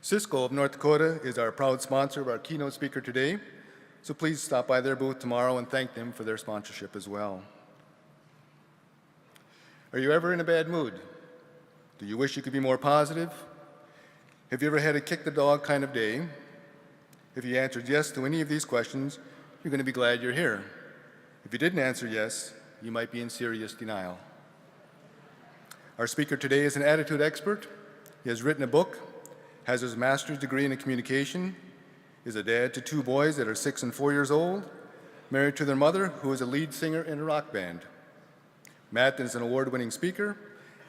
Cisco of North Dakota is our proud sponsor of our keynote speaker today, so please stop by their booth tomorrow and thank them for their sponsorship as well. Are you ever in a bad mood? Do you wish you could be more positive? Have you ever had a kick the dog kind of day? If you answered yes to any of these questions, you're going to be glad you're here. If you didn't answer yes, you might be in serious denial. Our speaker today is an attitude expert. He has written a book, has his master's degree in communication, is a dad to 2 boys that are 6 and 4 years old, married to their mother, who is a lead singer in a rock band. Matt is an award-winning speaker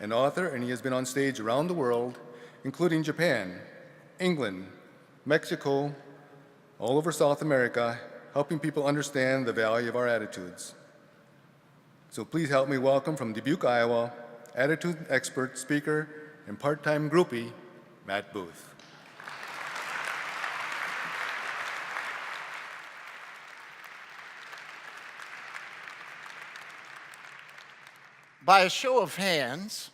and author, and he has been on stage around the world, including Japan, England, Mexico, all over South America, helping people understand the value of our attitudes. So please help me welcome from Dubuque, Iowa, attitude expert, speaker, and part-time groupie, Matt Booth. By a show of hands,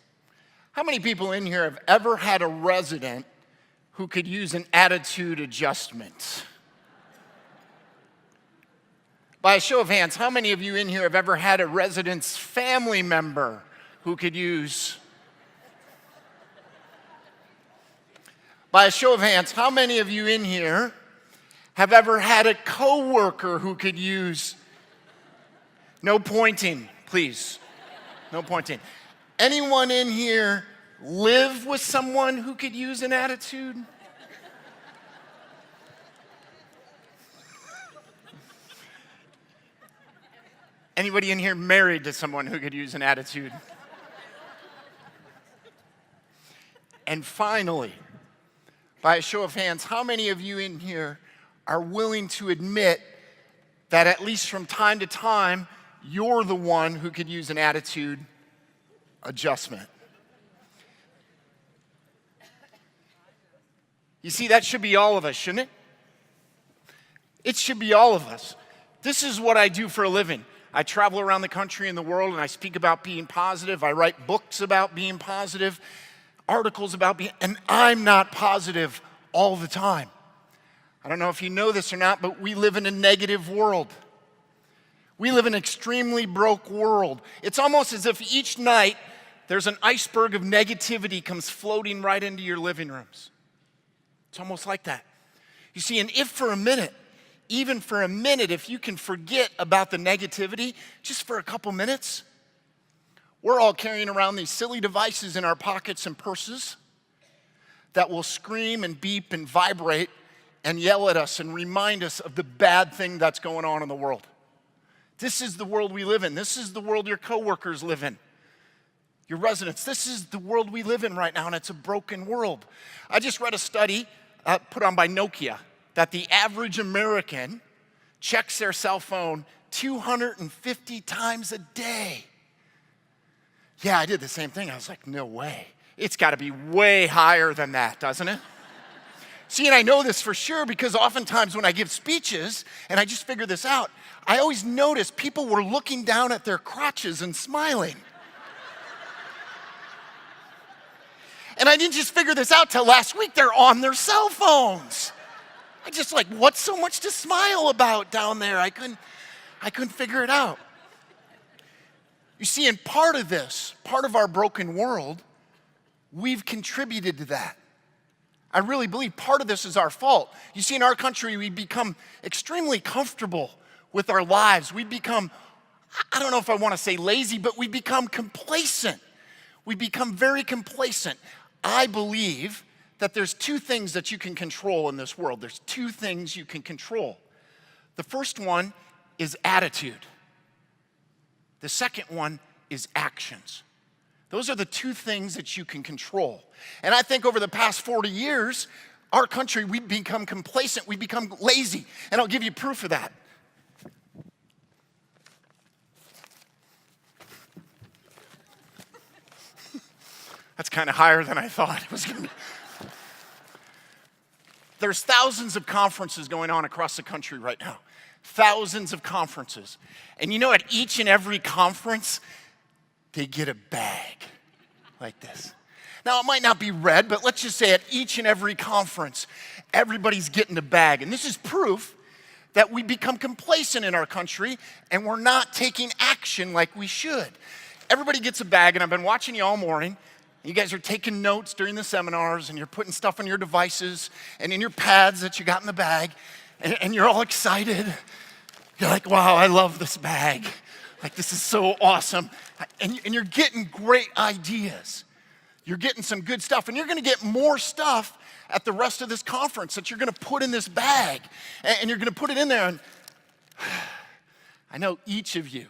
how many people in here have ever had a resident who could use an attitude adjustment? By a show of hands, how many of you in here have ever had a resident's family member who could use? By a show of hands, how many of you in here have ever had a coworker who could use? No pointing, please. No pointing. Anyone in here live with someone who could use an attitude? Anybody in here married to someone who could use an attitude? And finally, by a show of hands, how many of you in here are willing to admit that at least from time to time, you're the one who could use an attitude adjustment? You see, that should be all of us, shouldn't it? It should be all of us. This is what I do for a living. I travel around the country and the world and I speak about being positive. I write books about being positive, articles about being, and I'm not positive all the time. I don't know if you know this or not, but we live in a negative world. We live in an extremely broke world. It's almost as if each night there's an iceberg of negativity comes floating right into your living rooms. It's almost like that. You see, and if for a minute, even for a minute, if you can forget about the negativity, just for a couple minutes, we're all carrying around these silly devices in our pockets and purses that will scream and beep and vibrate and yell at us and remind us of the bad thing that's going on in the world. This is the world we live in. This is the world your coworkers live in, your residents. This is the world we live in right now, and it's a broken world. I just read a study put on by Nokia that the average American checks their cell phone 250 times a day. Yeah, I did the same thing. I was like, no way. It's got to be way higher than that, doesn't it? See, and I know this for sure because oftentimes when I give speeches, and I just figured this out, I always notice people were looking down at their crotches and smiling. And I didn't just figure this out till last week. They're on their cell phones. I just like, what's so much to smile about down there? I couldn't figure it out. You see, in part of this, part of our broken world, we've contributed to that. I really believe part of this is our fault. You see, in our country, we become extremely comfortable with our lives. We become, I don't know if I want to say lazy, but we become complacent. We become very complacent. I believe that there's 2 things that you can control in this world. There's 2 things you can control. The first one is attitude. The second one is actions. Those are the 2 things that you can control. And I think over the past 40 years, our country, we've become complacent, we've become lazy. And I'll give you proof of that. That's kind of higher than I thought it was going to be. There's thousands of conferences going on across the country right now. Thousands of conferences. And you know, at each and every conference, they get a bag like this. Now, it might not be red, but let's just say at each and every conference, everybody's getting a bag. And this is proof that we become complacent in our country and we're not taking action like we should. Everybody gets a bag, and I've been watching you all morning. You guys are taking notes during the seminars, and you're putting stuff on your devices and in your pads that you got in the bag, and you're all excited. You're like, wow, I love this bag. Like, this is so awesome. And you're getting great ideas. You're getting some good stuff, and you're gonna get more stuff at the rest of this conference that you're gonna put in this bag, and you're gonna put it in there. And I know each of you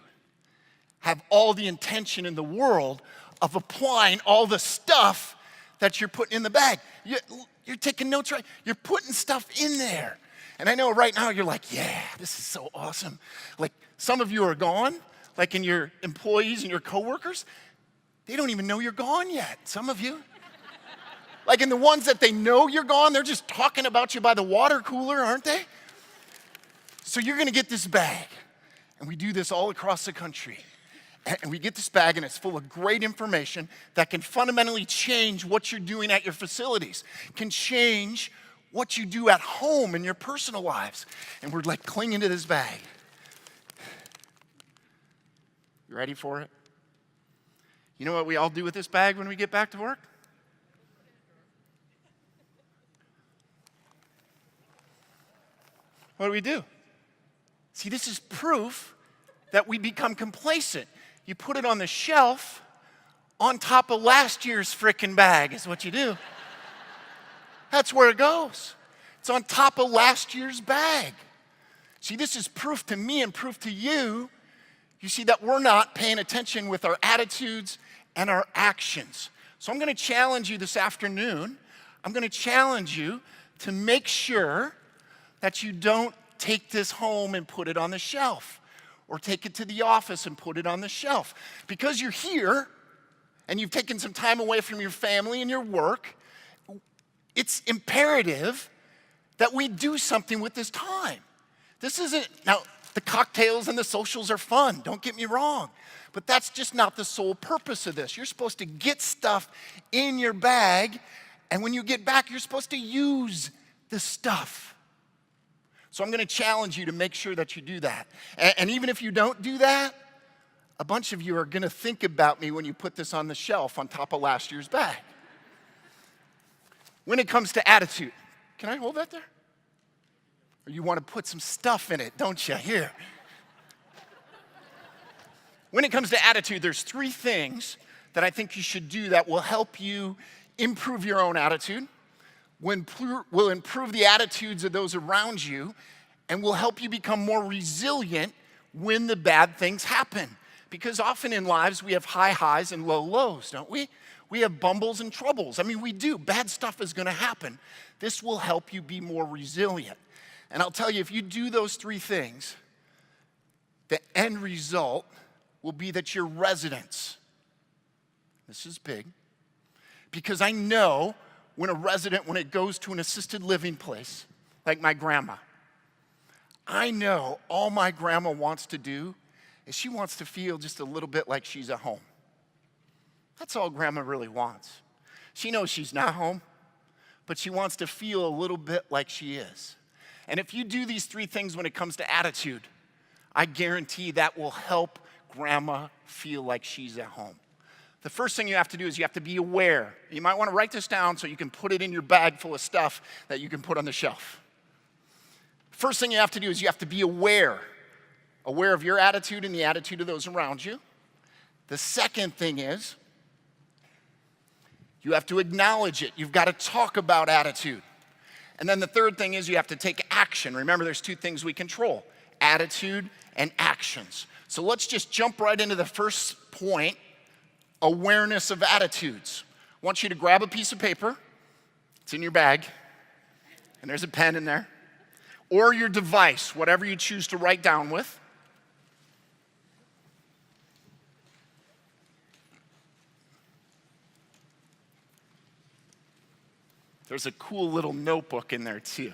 have all the intention in the world of applying all the stuff that you're putting in the bag. You're taking notes, right? You're putting stuff in there. And I know right now you're like, yeah, this is so awesome. Like, some of you are gone, like in your employees and your coworkers, they don't even know you're gone yet, some of you. Like in the ones that they know you're gone, they're just talking about you by the water cooler, aren't they? So you're gonna get this bag. And we do this all across the country. And we get this bag, and it's full of great information that can fundamentally change what you're doing at your facilities, can change what you do at home in your personal lives. And we're like clinging to this bag. You ready for it? You know what we all do with this bag when we get back to work? What do? See, this is proof that we become complacent. You put it on the shelf on top of last year's frickin' bag is what you do. That's where it goes. It's on top of last year's bag. See, this is proof to me and proof to you. You see that we're not paying attention with our attitudes and our actions. So I'm gonna challenge you this afternoon. I'm gonna challenge you to make sure that you don't take this home and put it on the shelf, or take it to the office and put it on the shelf. Because you're here and you've taken some time away from your family and your work, it's imperative that we do something with this time. This isn't, now the cocktails and the socials are fun, don't get me wrong, but that's just not the sole purpose of this. You're supposed to get stuff in your bag, and when you get back, you're supposed to use the stuff. So I'm gonna challenge you to make sure that you do that. And even if you don't do that, a bunch of you are gonna think about me when you put this on the shelf on top of last year's bag. When it comes to attitude, can I hold that there? Or you wanna put some stuff in it, don't you? Here. When it comes to attitude, there's 3 things that I think you should do that will help you improve your own attitude, will improve the attitudes of those around you, and will help you become more resilient when the bad things happen. Because often in lives, we have high highs and low lows, don't we? We have bumbles and troubles. I mean, we do. Bad stuff is gonna happen. This will help you be more resilient. And I'll tell you, if you do those 3 things, the end result will be that your residents, this is big, because I know when a resident, when it goes to an assisted living place, like my grandma, I know all my grandma wants to do is she wants to feel just a little bit like she's at home. That's all grandma really wants. She knows she's not home, but she wants to feel a little bit like she is. And if you do these 3 things when it comes to attitude, I guarantee that will help grandma feel like she's at home. The first thing you have to do is you have to be aware. You might want to write this down so you can put it in your bag full of stuff that you can put on the shelf. First thing you have to do is you have to be aware of your attitude and the attitude of those around you. The second thing is you have to acknowledge it. You've got to talk about attitude. And then the third thing is you have to take action. Remember, there's 2 things we control, attitude and actions. So let's just jump right into the first point, awareness of attitudes. I want you to grab a piece of paper. It's in your bag, and there's a pen in there, or your device, whatever you choose to write down with. There's a cool little notebook in there too.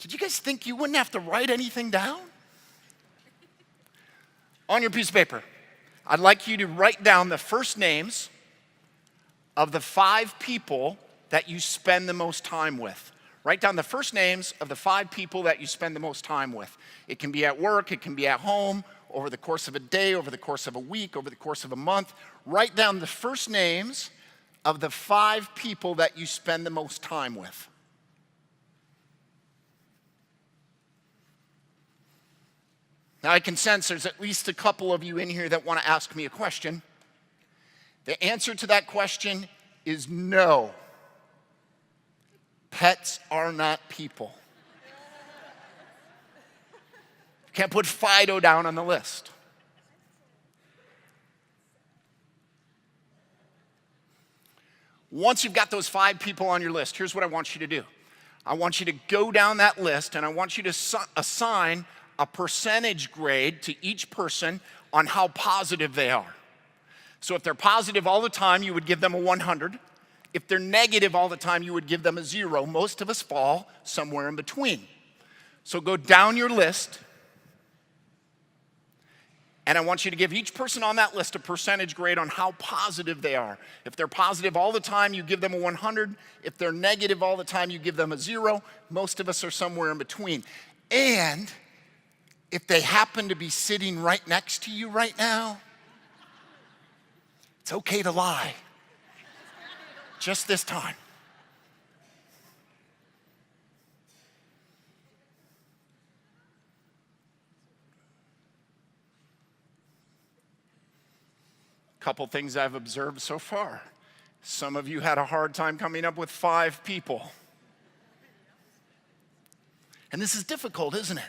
Did you guys think you wouldn't have to write anything down? On your piece of paper, I'd like you to write down the first names of the 5 people that you spend the most time with. Write down the first names of the 5 people that you spend the most time with. It can be at work, it can be at home, over the course of a day, over the course of a week, over the course of a month. Write down the first names of the 5 people that you spend the most time with. Now, I can sense there's at least a couple of you in here that want to ask me a question. The answer to that question is no. Pets are not people. Can't put Fido down on the list. Once you've got those 5 people on your list, here's what I want you to do. I want you to go down that list and I want you to assign a percentage grade to each person on how positive they are. So if they're positive all the time, you would give them a 100. If they're negative all the time, you would give them a 0. Most of us fall somewhere in between. So go down your list, and I want you to give each person on that list a percentage grade on how positive they are. If they're positive all the time, you give them a 100. If they're negative all the time, you give them a 0. Most of us are somewhere in between. And if they happen to be sitting right next to you right now, it's okay to lie. Just this time. Couple things I've observed so far. Some of you had a hard time coming up with 5 people. And this is difficult, isn't it?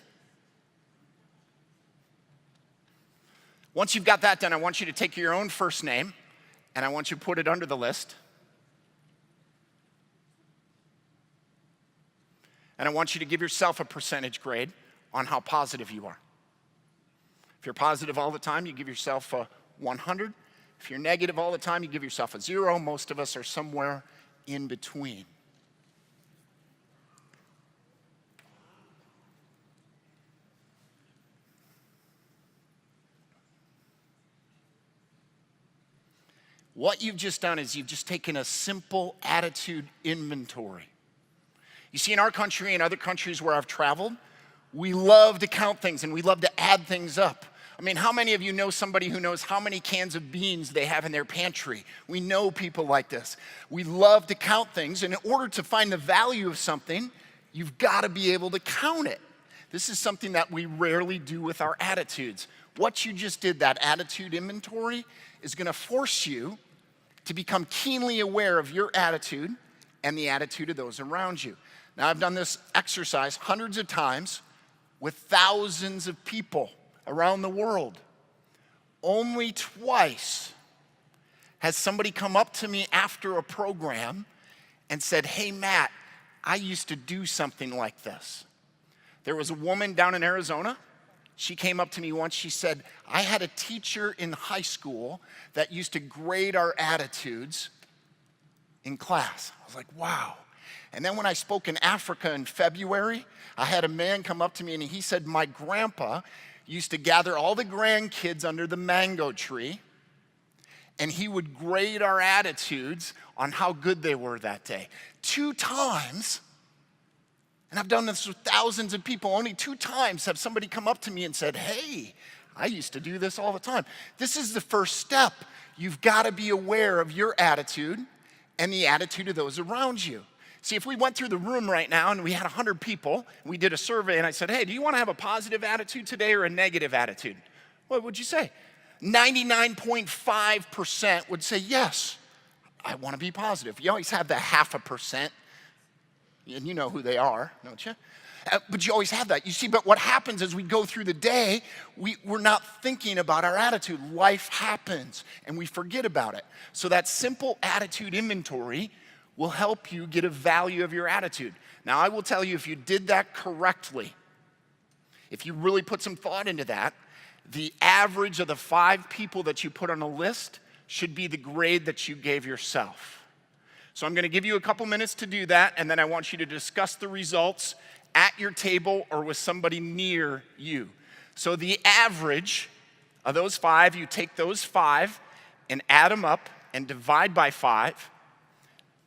Once you've got that done, I want you to take your own first name and I want you to put it under the list. And I want you to give yourself a percentage grade on how positive you are. If you're positive all the time, you give yourself a 100. If you're negative all the time, you give yourself a 0. Most of us are somewhere in between. What you've just done is you've just taken a simple attitude inventory. You see, in our country and other countries where I've traveled, we love to count things and we love to add things up. I mean, how many of you know somebody who knows how many cans of beans they have in their pantry? We know people like this. We love to count things, and in order to find the value of something, you've got to be able to count it. This is something that we rarely do with our attitudes. What you just did, that attitude inventory, is going to force you to become keenly aware of your attitude and the attitude of those around you. Now, I've done this exercise hundreds of times with thousands of people around the world. Only twice has somebody come up to me after a program and said, "Hey, Matt, I used to do something like this." There was a woman down in Arizona. She came up to me once. She said, "I had a teacher in high school that used to grade our attitudes in class." I was like, wow. And then when I spoke in Africa in February, I had a man come up to me and he said, "My grandpa used to gather all the grandkids under the mango tree, and he would grade our attitudes on how good they were that day." 2 times, and I've done this with thousands of people, only 2 times have somebody come up to me and said, "Hey, I used to do this all the time." This is the first step. You've got to be aware of your attitude and the attitude of those around you. See, if we went through the room right now and we had 100 people, we did a survey and I said, "Hey, do you want to have a positive attitude today or a negative attitude?" What would you say? 99.5% would say, "Yes, I want to be positive." You always have the 0.5%, and you know who they are, don't you? But you always have that. You see, but what happens as we go through the day, we're not thinking about our attitude. Life happens, and we forget about it. So that simple attitude inventory will help you get a value of your attitude. Now, I will tell you, if you did that correctly, if you really put some thought into that, the average of the 5 people that you put on a list should be the grade that you gave yourself. So I'm going to give you a couple minutes to do that, and then I want you to discuss the results at your table or with somebody near you. So the average of those 5, you take those 5 and add them up and divide by 5.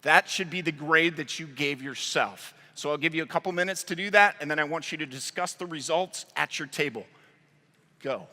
That should be the grade that you gave yourself. So I'll give you a couple minutes to do that, and then I want you to discuss the results at your table. Go.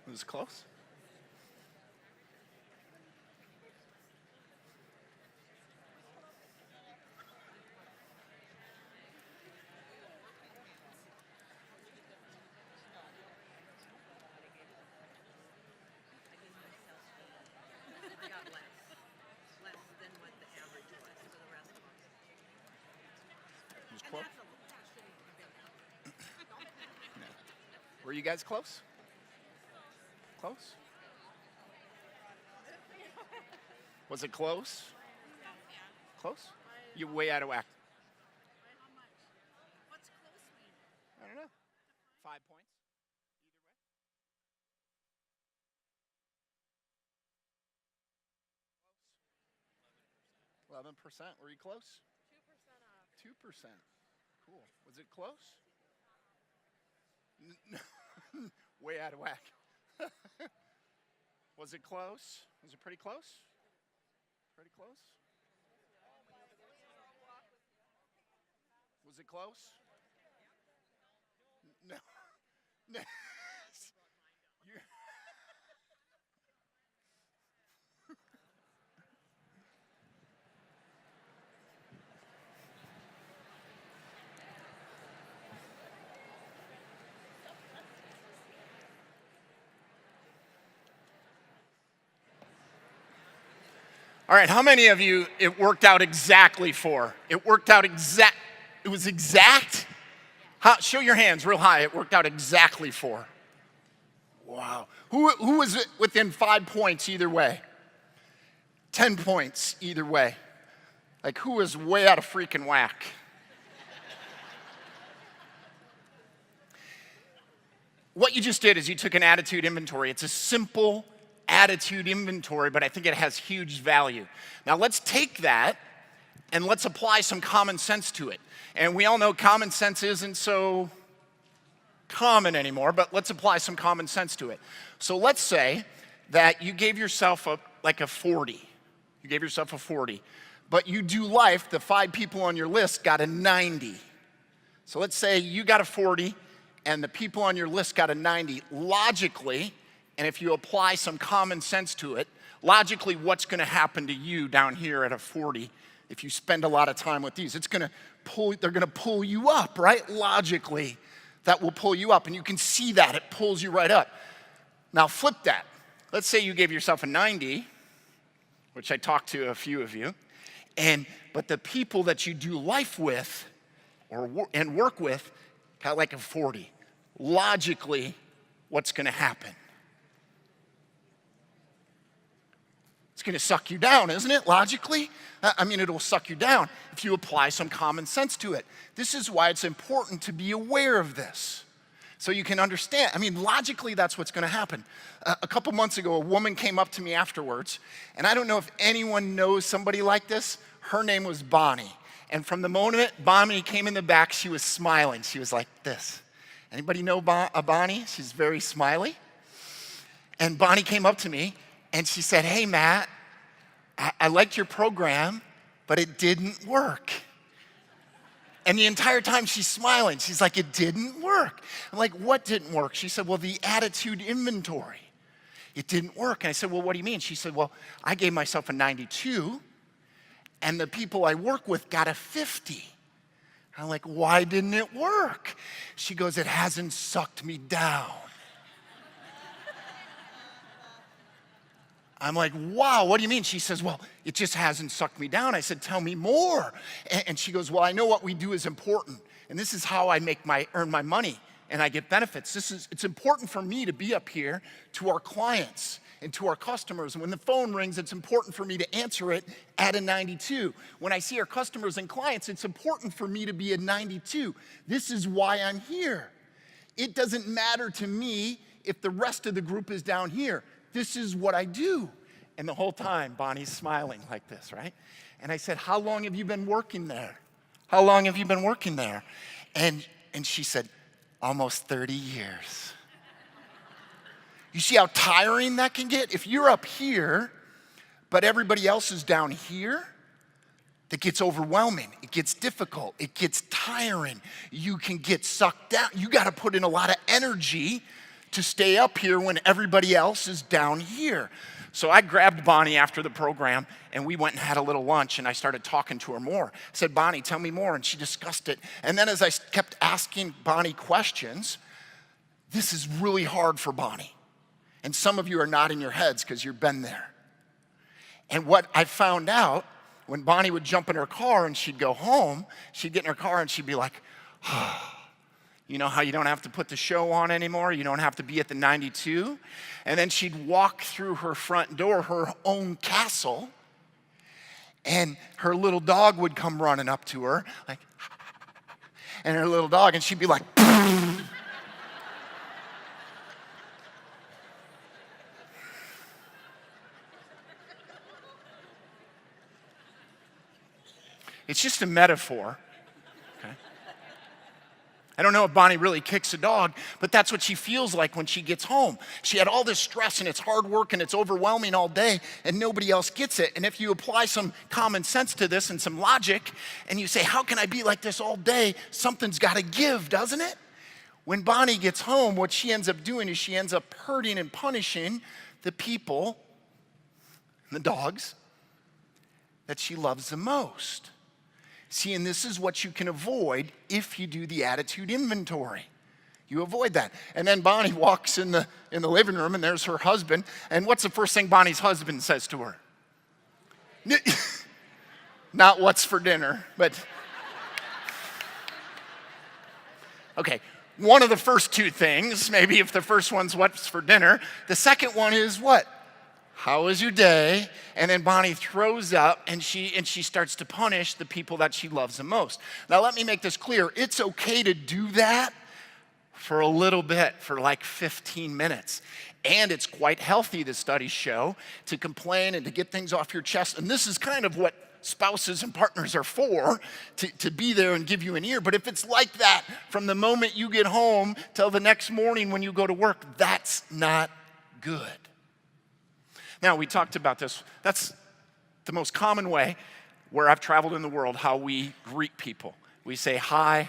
It was close. It was close. Were you guys close? Close? Was it close? Close? You're way out of whack. I don't know. 5 points? Either way? 11%. Were you close? 2% off. 2%. Cool. Was it close? Way out of whack. Was it close? Was it pretty close? Pretty close? Was it close? No. No. You- All right, how many of you it worked out exactly for? It worked out it was exact? Show your hands real high. It worked out exactly for. Wow. Who was it within 5 points either way? 10 points either way. Like, who was way out of freaking whack? What you just did is you took an attitude inventory. It's a simple attitude inventory, but I think it has huge value. Now let's take that and let's apply some common sense to it. And we all know common sense isn't so common anymore, but let's apply some common sense to it. So let's say that you gave yourself a 40. You gave yourself a 40. But you do life, the 5 people on your list got a 90. So let's say you got a 40 and the people on your list got a 90. Logically, and if you apply some common sense to it, logically what's gonna happen to you down here at a 40 if you spend a lot of time with these? They're gonna pull you up, right? Logically, that will pull you up, and you can see that, it pulls you right up. Now flip that. Let's say you gave yourself a 90, which I talked to a few of you, but the people that you do life with and work with got like a 40. Logically, what's gonna happen? It's gonna suck you down, isn't it, logically? I mean, it'll suck you down if you apply some common sense to it. This is why it's important to be aware of this, so you can understand. I mean, logically, that's what's gonna happen. A couple months ago, a woman came up to me afterwards, and I don't know if anyone knows somebody like this. Her name was Bonnie, and from the moment Bonnie came in the back, she was smiling. She was like this. Anybody know Bonnie? She's very smiley. And Bonnie came up to me, and she said, "Hey, Matt, I liked your program, but it didn't work." And the entire time she's smiling. She's like, "It didn't work." I'm like, "What didn't work?" She said, "Well, the attitude inventory. It didn't work." And I said, "Well, what do you mean?" She said, "Well, I gave myself a 92, and the people I work with got a 50. I'm like, "Why didn't it work?" She goes, "It hasn't sucked me down." I'm like, wow, what do you mean? She says, well, it just hasn't sucked me down. I said, tell me more. And she goes, well, I know what we do is important. And this is how I earn my money and I get benefits. It's important for me to be up here to our clients and to our customers. And when the phone rings, it's important for me to answer it at a 92. When I see our customers and clients, it's important for me to be a 92. This is why I'm here. It doesn't matter to me if the rest of the group is down here. This is what I do. And the whole time, Bonnie's smiling like this, right? And I said, how long have you been working there? How long have you been working there? And she said, almost 30 years. You see how tiring that can get? If you're up here, but everybody else is down here, that gets overwhelming. It gets difficult. It gets tiring. You can get sucked down. You got to put in a lot of energy to stay up here when everybody else is down here. So I grabbed Bonnie after the program, and we went and had a little lunch, and I started talking to her more. I said, Bonnie, tell me more, and she discussed it. And then as I kept asking Bonnie questions, this is really hard for Bonnie. And some of you are nodding your heads because you've been there. And what I found out, when Bonnie would jump in her car and she'd go home, she'd get in her car and she'd be like, you know how you don't have to put the show on anymore? You don't have to be at the 92? And then she'd walk through her front door, her own castle, and her little dog would come running up to her, like, and her little dog, and she'd be like, it's just a metaphor. I don't know if Bonnie really kicks a dog, but that's what she feels like when she gets home. She had all this stress and it's hard work and it's overwhelming all day and nobody else gets it. And if you apply some common sense to this and some logic and you say, how can I be like this all day? Something's got to give, doesn't it? When Bonnie gets home, what she ends up doing is she ends up hurting and punishing the people, the dogs, that she loves the most. See, and this is what you can avoid if you do the attitude inventory. You avoid that. And then Bonnie walks in the living room, and there's her husband. And what's the first thing Bonnie's husband says to her? Not what's for dinner, but... Okay, one of the first two things, maybe if the first one's what's for dinner, the second one is what? How was your day? And then Bonnie throws up and she starts to punish the people that she loves the most. Now let me make this clear. It's okay to do that for a little bit, for like 15 minutes. And it's quite healthy, the studies show, to complain and to get things off your chest. And this is kind of what spouses and partners are for, to be there and give you an ear. But if it's like that from the moment you get home till the next morning when you go to work, that's not good. Now, we talked about this. That's the most common way where I've traveled in the world, how we greet people. We say, hi,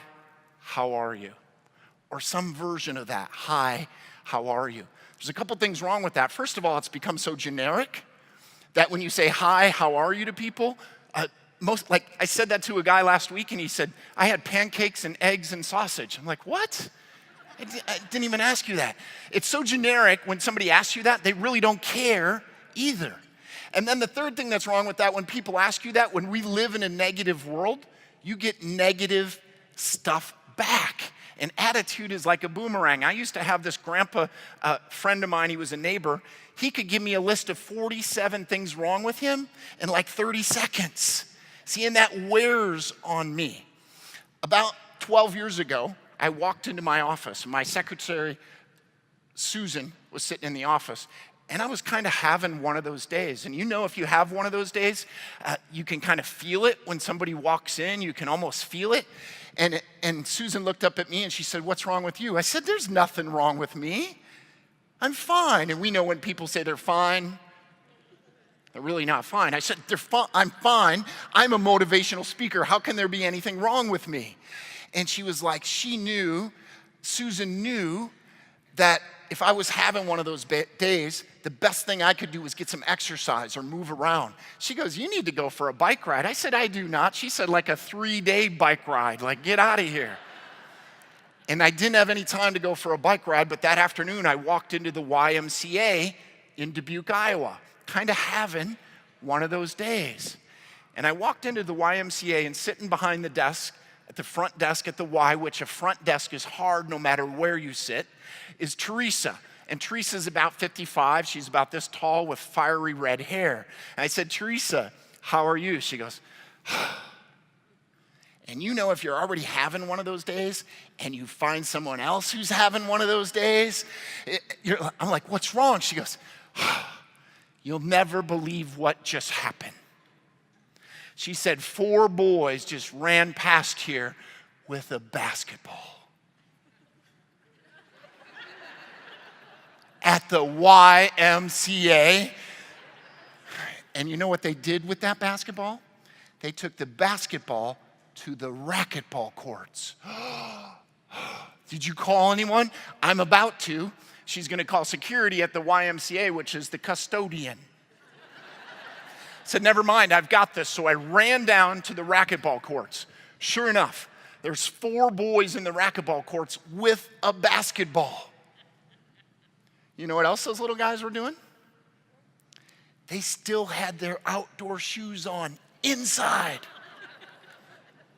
how are you? Or some version of that, hi, how are you? There's a couple things wrong with that. First of all, it's become so generic that when you say, hi, how are you to people, like I said that to a guy last week and he said, I had pancakes and eggs and sausage. I'm like, what? I didn't even ask you that. It's so generic when somebody asks you that, they really don't care either. And then the third thing that's wrong with that, when people ask you that, when we live in a negative world, you get negative stuff back. And attitude is like a boomerang. I used to have this grandpa friend of mine, he was a neighbor. He could give me a list of 47 things wrong with him in like 30 seconds. See, and that wears on me. About 12 years ago, I walked into my office. My secretary, Susan, was sitting in the office. And I was kind of having one of those days. And you know, if you have one of those days, you can kind of feel it when somebody walks in. You can almost feel it. And Susan looked up at me and she said, what's wrong with you? I said, there's nothing wrong with me. I'm fine. And we know when people say they're fine, they're really not fine. I said, I'm fine. I'm a motivational speaker. How can there be anything wrong with me? And she was like, Susan knew that if I was having one of those days, the best thing I could do was get some exercise or move around. She goes, you need to go for a bike ride. I said, I do not. She said, like a 3-day bike ride, like get out of here. And I didn't have any time to go for a bike ride, but that afternoon I walked into the YMCA in Dubuque, Iowa. kind of having one of those days. And I walked into the YMCA, and sitting behind the desk, at the front desk at the Y, which a front desk is hard no matter where you sit, is Teresa. And Teresa's about 55. She's about this tall with fiery red hair. And I said, Teresa, how are you? She goes, and you know, if you're already having one of those days and you find someone else who's having one of those days, I'm like, what's wrong? She goes, you'll never believe what just happened. She said 4 boys just ran past here with a basketball. At the YMCA. And you know what they did with that basketball? They took the basketball to the racquetball courts. Did you call anyone? I'm about to. She's going to call security at the YMCA, which is the custodian. Said, never mind, I've got this. So I ran down to the racquetball courts. Sure enough, there's 4 boys in the racquetball courts with a basketball. You know what else those little guys were doing? They still had their outdoor shoes on inside.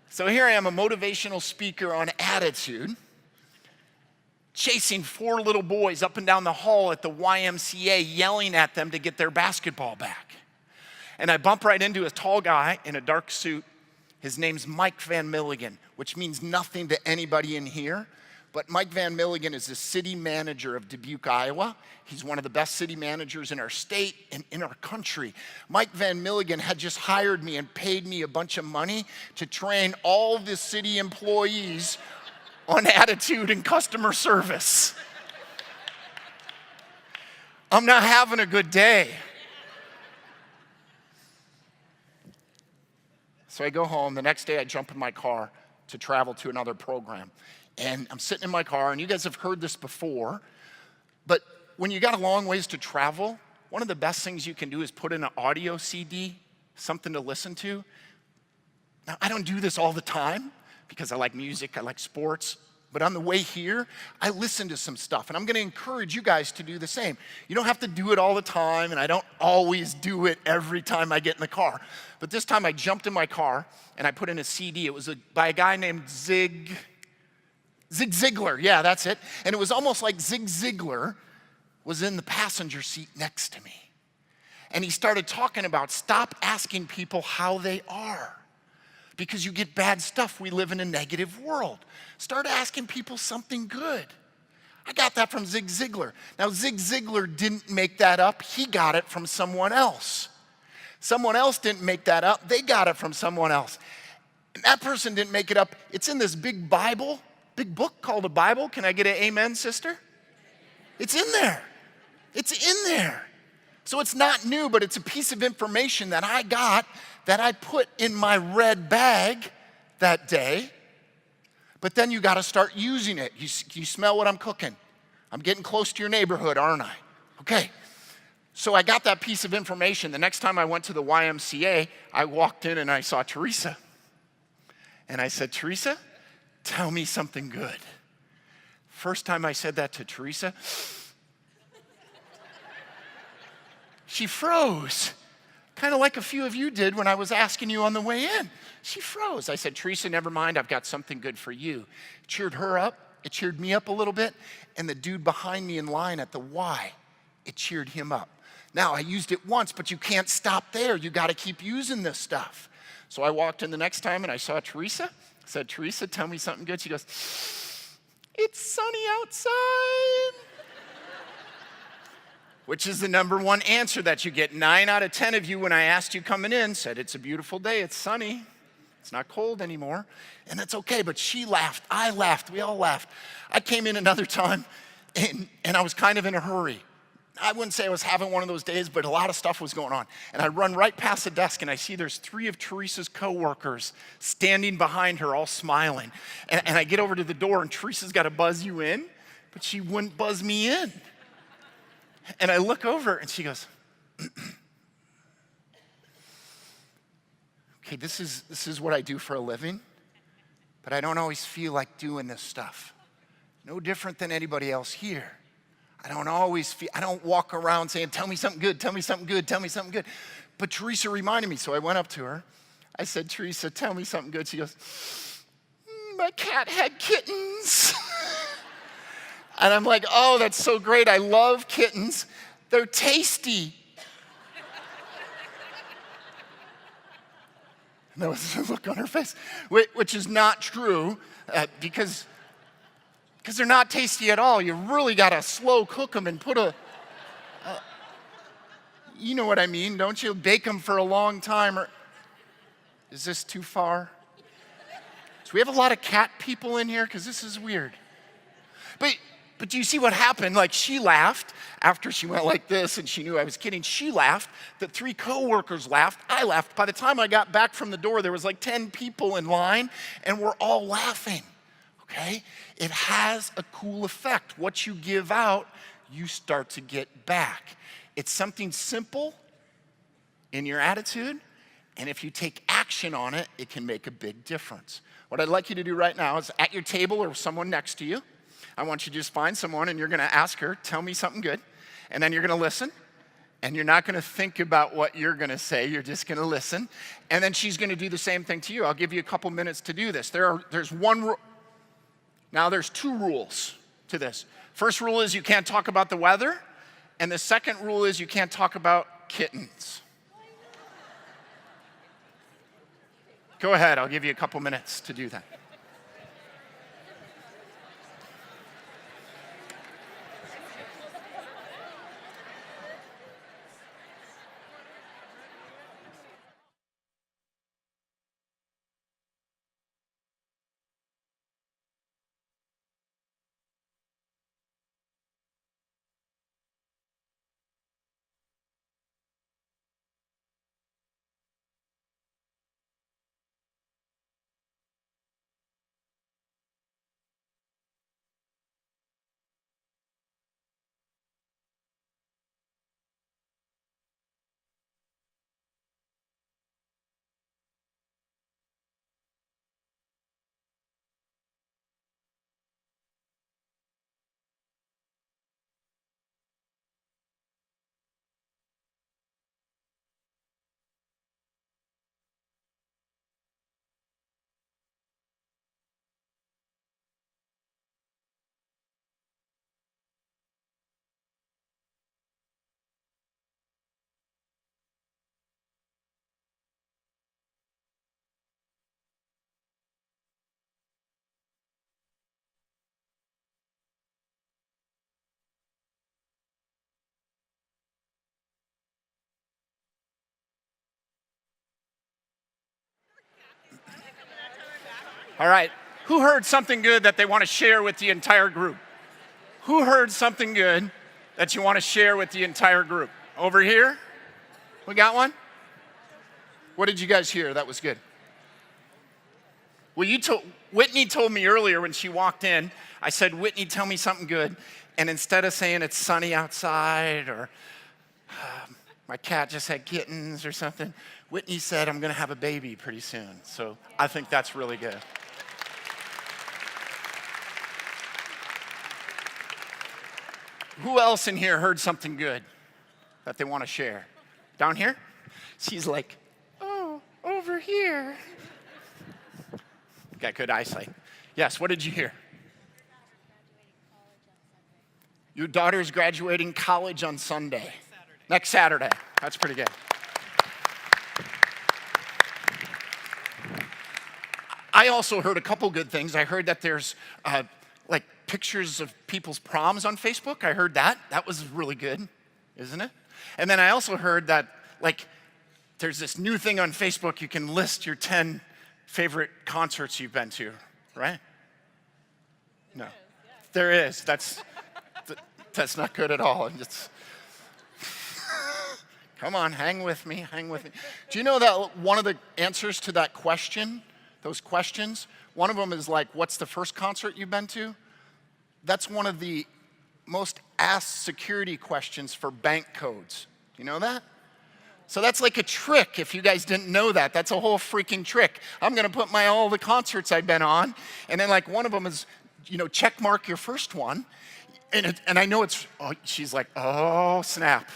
So here I am, a motivational speaker on attitude, chasing 4 little boys up and down the hall at the YMCA, yelling at them to get their basketball back. And I bump right into a tall guy in a dark suit. His name's Mike Van Milligan, which means nothing to anybody in here. But Mike Van Milligan is the city manager of Dubuque, Iowa. He's one of the best city managers in our state and in our country. Mike Van Milligan had just hired me and paid me a bunch of money to train all the city employees on attitude and customer service. I'm not having a good day. So I go home. The next day I jump in my car to travel to another program. And I'm sitting in my car, and you guys have heard this before, but when you got a long ways to travel, one of the best things you can do is put in an audio CD, something to listen to. Now, I don't do this all the time because I like music, I like sports, but on the way here, I listen to some stuff, and I'm gonna encourage you guys to do the same. You don't have to do it all the time, and I don't always do it every time I get in the car. But this time I jumped in my car, and I put in a CD. It was by a guy named Zig Ziglar, yeah, that's it. And it was almost like Zig Ziglar was in the passenger seat next to me. And he started talking about stop asking people how they are, because you get bad stuff. We live in a negative world. Start asking people something good. I got that from Zig Ziglar. Now, Zig Ziglar didn't make that up. He got it from someone else. Someone else didn't make that up. They got it from someone else. And that person didn't make it up. It's in this big Bible, big book called a Bible. Can I get an amen, sister? It's in there. It's in there. So it's not new, but it's a piece of information that I got that I put in my red bag that day. But then you got to start using it. You smell what I'm cooking? I'm getting close to your neighborhood, aren't I? Okay. So I got that piece of information. The next time I went to the YMCA, I walked in and I saw Teresa. And I said, Teresa, tell me something good. First time I said that to Teresa, she froze, kind of like a few of you did when I was asking you on the way in. She froze. I said, Teresa, never mind, I've got something good for you. It cheered her up. It cheered me up a little bit. And the dude behind me in line at the Y, it cheered him up. Now, I used it once, but you can't stop there. You got to keep using this stuff. So I walked in the next time and I saw Teresa. I said, Teresa, tell me something good. She goes, it's sunny outside. Which is the number one answer that you get. 9 out of 10 of you, when I asked you coming in, said it's a beautiful day, it's sunny, it's not cold anymore. And that's okay, but she laughed, I laughed, we all laughed. I came in another time and I was kind of in a hurry. I wouldn't say I was having one of those days, but a lot of stuff was going on. And I run right past the desk and I see there's 3 of Teresa's coworkers standing behind her all smiling. And I get over to the door and Teresa's got to buzz you in, but she wouldn't buzz me in. And I look over and she goes, okay, this is what I do for a living, but I don't always feel like doing this stuff. No different than anybody else here. I don't walk around saying, tell me something good, tell me something good, tell me something good. But Teresa reminded me, so I went up to her. I said, Teresa, tell me something good. She goes, my cat had kittens. And I'm like, oh, that's so great. I love kittens. They're tasty. And there was a look on her face, which is not true because they're not tasty at all. You really got to slow cook them and put you know what I mean, don't you? Bake them for a long time. Or is this too far? So we have a lot of cat people in here because this is weird. But do you see what happened? Like, she laughed after she went like this and she knew I was kidding. She laughed. The 3 coworkers laughed. I laughed. By the time I got back from the door, there was like 10 people in line and we're all laughing, okay? It has a cool effect. What you give out, you start to get back. It's something simple in your attitude, and if you take action on it, it can make a big difference. What I'd like you to do right now is at your table or someone next to you, I want you to just find someone and you're gonna ask her, tell me something good. And then you're gonna listen. And you're not gonna think about what you're gonna say, you're just gonna listen. And then she's gonna do the same thing to you. I'll give you a couple minutes to do this. There's 2 rules to this. First rule is you can't talk about the weather. And the second rule is you can't talk about kittens. Go ahead, I'll give you a couple minutes to do that. All right, who heard something good that they want to share with the entire group? Who heard something good that you want to share with the entire group? Over here? We got one? What did you guys hear that was good? Well, Whitney told me earlier when she walked in, I said, Whitney, tell me something good. And instead of saying it's sunny outside or my cat just had kittens or something, Whitney said, I'm gonna have a baby pretty soon. So I think that's really good. Who else in here heard something good that they want to share? Down here? She's like, oh, over here. Got good eyesight. Yes, what did you hear? Your daughter's graduating college on Sunday. Next Saturday. That's pretty good. I also heard a couple good things. I heard that there's like pictures of people's proms on Facebook. I heard that. That was really good, isn't it? And then I also heard that like there's this new thing on Facebook. You can list your 10 favorite concerts you've been to, right? No. There is. That's not good at all. Come on, hang with me. Do you know that one of the answers to that question, those questions, one of them is like, what's the first concert you've been to? That's one of the most asked security questions for bank codes. Do you know that? So that's like a trick if you guys didn't know that. That's a whole freaking trick. I'm gonna put all the concerts I've been on, and then like one of them is, check mark your first one. And I know she's like, oh, snap.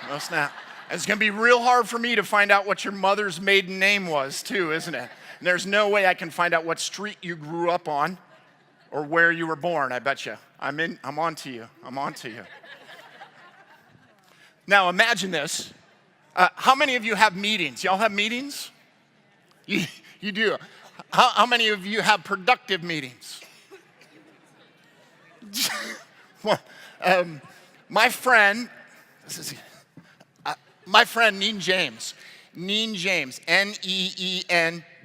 Oh, snap. And it's going to be real hard for me to find out what your mother's maiden name was, too, isn't it? And there's no way I can find out what street you grew up on or where you were born, I bet you. I'm on to you. I'm on to you. Now, imagine this. How many of you have meetings? Y'all have meetings? You do. How many of you have productive meetings? Well, my friend Neen James, Neen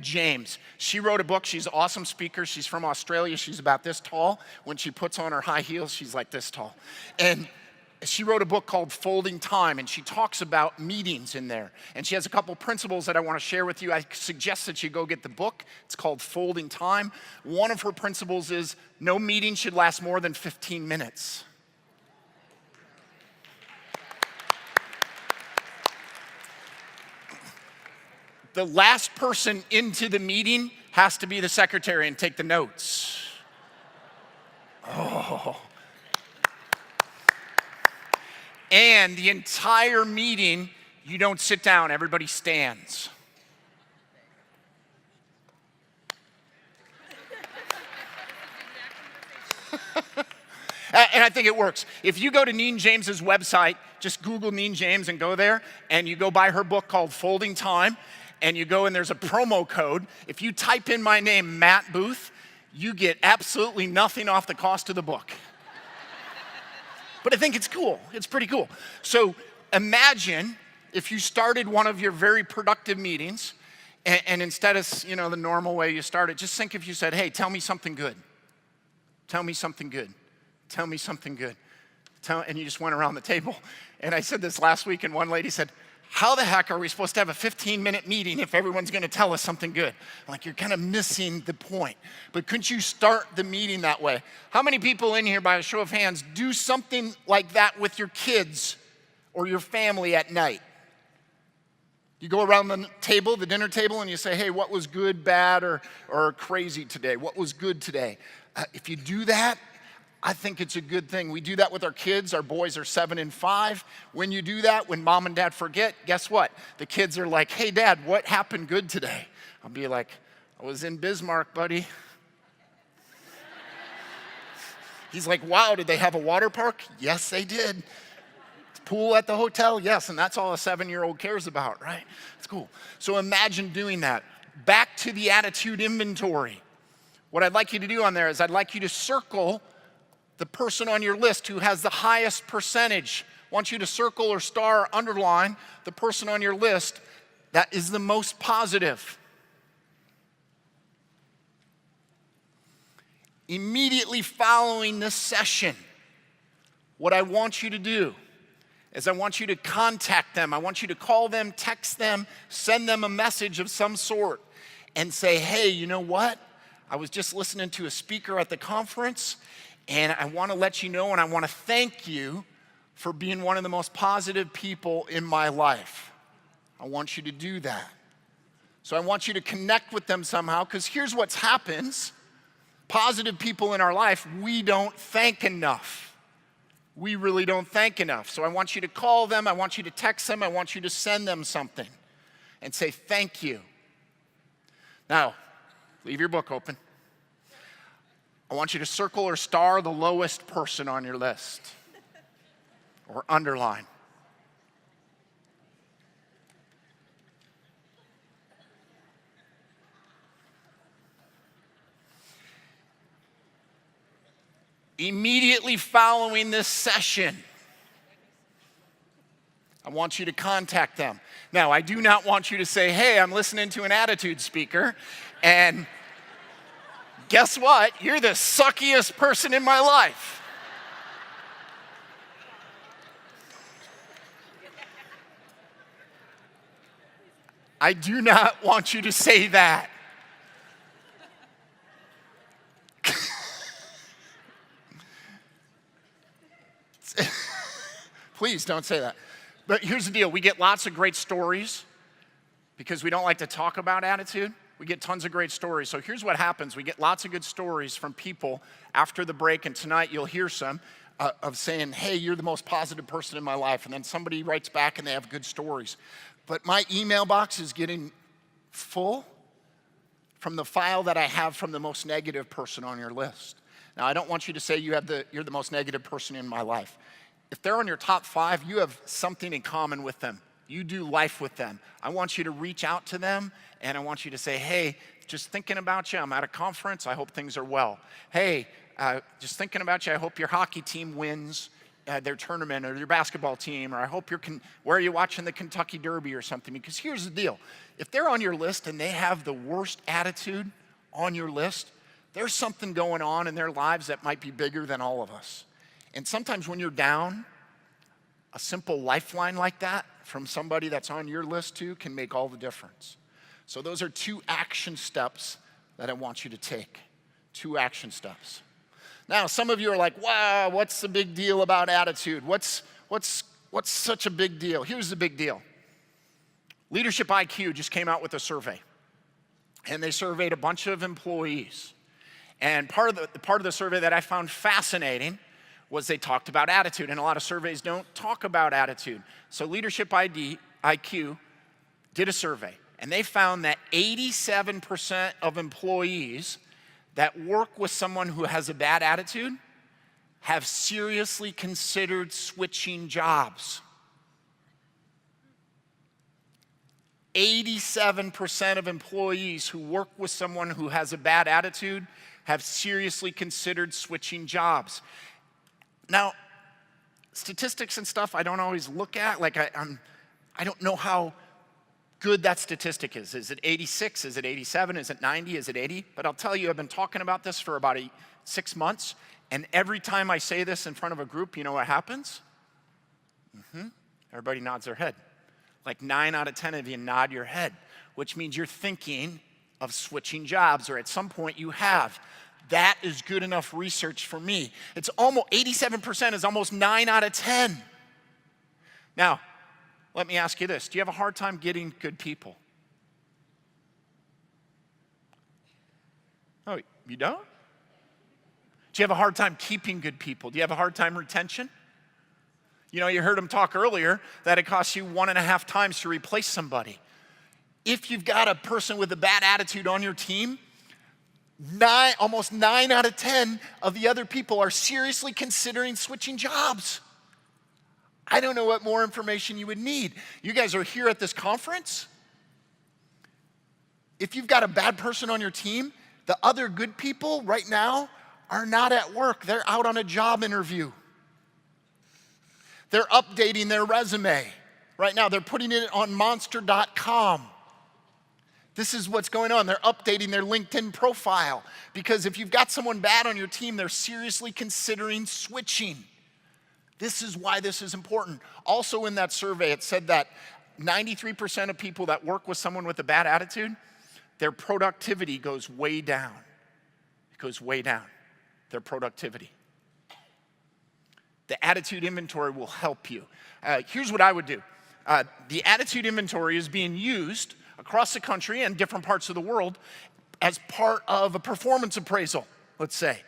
James. She wrote a book. She's an awesome speaker. She's from Australia. She's about this tall. When she puts on her high heels, she's like this tall. And she wrote a book called Folding Time, and she talks about meetings in there. And she has a couple principles that I want to share with you. I suggest that you go get the book. It's called Folding Time. One of her principles is no meeting should last more than 15 minutes. The last person into the meeting has to be the secretary and take the notes. Oh. And the entire meeting, you don't sit down, everybody stands. And I think it works. If you go to Neen James's website, just Google Neen James and go there, and you go buy her book called Folding Time, and you go and there's a promo code. If you type in my name, Matt Booth, you get absolutely nothing off the cost of the book. But I think it's cool. It's pretty cool. So imagine if you started one of your very productive meetings, and instead of the normal way you start it, just think if you said, hey, tell me something good. Tell me something good. Tell me something good. And you just went around the table. And I said this last week, and one lady said, how the heck are we supposed to have a 15-minute meeting if everyone's going to tell us something good? I'm like, you're kind of missing the point. But couldn't you start the meeting that way? How many people in here, by a show of hands, do something like that with your kids or your family at night? You go around the table, the dinner table, and you say, hey, what was good, bad, or crazy today? What was good today? If you do that, I think it's a good thing. We do that with our kids. Our boys are 7 and 5. When you do that, when mom and dad forget, guess what? The kids are like, hey, dad, what happened good today? I'll be like, I was in Bismarck, buddy. He's like, wow, did they have a water park? Yes, they did. Pool at the hotel? Yes, and that's all a 7-year-old cares about, right? It's cool. So imagine doing that. Back to the attitude inventory. What I'd like you to do on there is I'd like you to circle the person on your list who has the highest percentage. I want you to circle or star or underline the person on your list that is the most positive. Immediately following this session, what I want you to do is I want you to contact them. I want you to call them, text them, send them a message of some sort and say, hey, you know what? I was just listening to a speaker at the conference, and I want to let you know, and I want to thank you for being one of the most positive people in my life. I want you to do that. So I want you to connect with them somehow, because here's what happens. Positive people in our life, we don't thank enough. We really don't thank enough. So I want you to call them, I want you to text them, I want you to send them something and say thank you. Now, leave your book open. I want you to circle or star the lowest person on your list or underline. Immediately following this session, I want you to contact them. Now, I do not want you to say, hey, I'm listening to an attitude speaker, and guess what? You're the suckiest person in my life. I do not want you to say that. Please don't say that. But here's the deal. We get lots of great stories because we don't like to talk about attitude. We get tons of great stories. So here's what happens. We get lots of good stories from people after the break, and tonight you'll hear some of saying, hey, you're the most positive person in my life. And then somebody writes back and they have good stories. But my email box is getting full from the file that I have from the most negative person on your list. Now, I don't want you to say you're the most negative person in my life. If they're on your top 5, you have something in common with them. You do life with them. I want you to reach out to them, and I want you to say, hey, just thinking about you. I'm at a conference. I hope things are well. Hey, just thinking about you. I hope your hockey team wins their tournament, or your basketball team, or I hope where are you watching the Kentucky Derby or something? Because here's the deal. If they're on your list and they have the worst attitude on your list, there's something going on in their lives that might be bigger than all of us. And sometimes when you're down, a simple lifeline like that from somebody that's on your list too can make all the difference. So those are 2 action steps that I want you to take. 2 action steps. Now, some of you are like, wow, what's the big deal about attitude? What's such a big deal? Here's the big deal. Leadership IQ just came out with a survey, and they surveyed a bunch of employees. And part of the survey that I found fascinating was they talked about attitude, and a lot of surveys don't talk about attitude. So Leadership IQ did a survey, and they found that 87% of employees that work with someone who has a bad attitude have seriously considered switching jobs. 87% of employees who work with someone who has a bad attitude have seriously considered switching jobs. Now, statistics and stuff I don't always look at. Like I don't know how good that statistic is. Is it 86? Is it 87? Is it 90? Is it 80? But I'll tell you, I've been talking about this for about 6 months, and every time I say this in front of a group, you know what happens? Everybody nods their head. Like 9 out of 10 of you nod your head, which means you're thinking of switching jobs, or at some point you have. That is good enough research for me. It's almost 87% is almost 9 out of 10. Now, let me ask you this. Do you have a hard time getting good people? Oh, you don't? Do you have a hard time keeping good people? Do you have a hard time retention? You know, you heard him talk earlier that it costs you 1.5 times to replace somebody. If you've got a person with a bad attitude on your team, almost 9 out of 10 of the other people are seriously considering switching jobs. I don't know what more information you would need. You guys are here at this conference. If you've got a bad person on your team, the other good people right now are not at work. They're out on a job interview. They're updating their resume. Right now, they're putting it on monster.com. This is what's going on. They're updating their LinkedIn profile, because if you've got someone bad on your team, they're seriously considering switching. This is why this is important. Also in that survey, it said that 93% of people that work with someone with a bad attitude, their productivity goes way down. It goes way down, their productivity. The attitude inventory will help you. Here's what I would do. The attitude inventory is being used across the country and different parts of the world as part of a performance appraisal, let's say.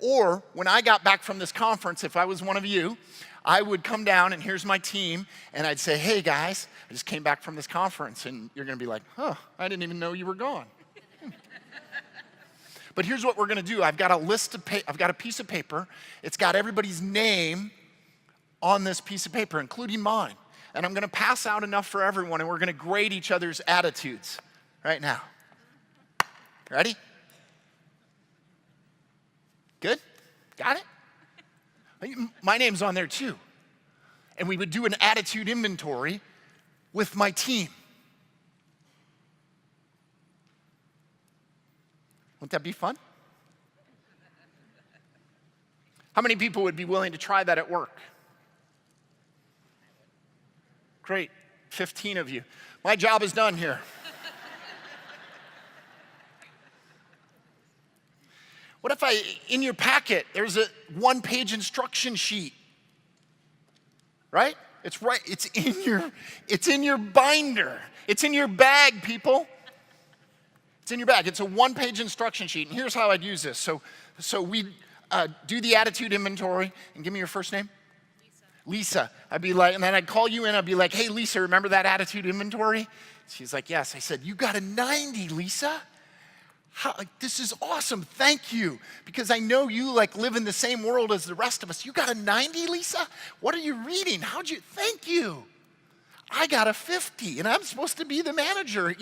Or when I got back from this conference, if I was one of you, I would come down and here's my team, and I'd say, hey guys, I just came back from this conference, and you're gonna be like, I didn't even know you were gone. But here's what we're gonna do. I've got a piece of paper. It's got everybody's name on this piece of paper, including mine. And I'm gonna pass out enough for everyone, and we're gonna grade each other's attitudes right now. Ready? Good? Got it? My name's on there too. And we would do an attitude inventory with my team. Wouldn't that be fun? How many people would be willing to try that at work? Great, 15 of you. My job is done here. What if in your packet, there's a 1-page instruction sheet, right? It's in your binder. It's in your bag, people. It's in your bag. It's a one-page instruction sheet. And here's how I'd use this. So we do the attitude inventory. And give me your first name. Lisa. I'd be like, and then I'd call you in. I'd be like, hey, Lisa, remember that attitude inventory? She's like, yes. I said, you got a 90, Lisa. This is awesome. Thank you. Because I know you live in the same world as the rest of us. You got a 90, Lisa? What are you reading? Thank you. I got a 50, and I'm supposed to be the manager.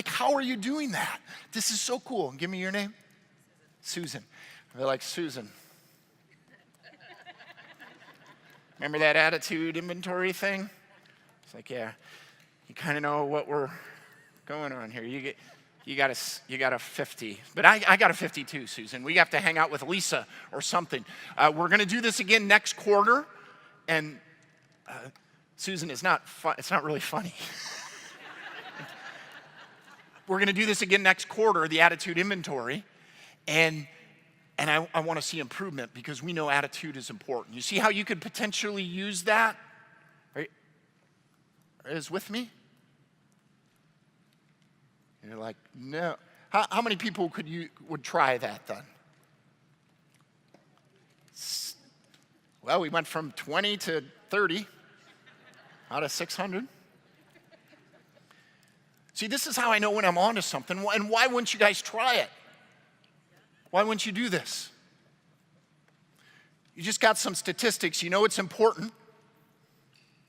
How are you doing that? This is so cool. Give me your name. Susan. They're like, Susan. Remember that attitude inventory thing? It's like, yeah, you kind of know what we're going on here. You got a 50, but I got a 52, Susan. We have to hang out with Lisa or something. We're going to do this again next quarter, and Susan, it's not really funny. We're going to do this again next quarter, the attitude inventory, and I want to see improvement because we know attitude is important. You see how you could potentially use that? Is with me? And you're like, no. How many people would try that then? Well, we went from 20 to 30 out of 600. See, this is how I know when I'm onto something. And why wouldn't you guys try it? Why wouldn't you do this? You just got some statistics. You know it's important,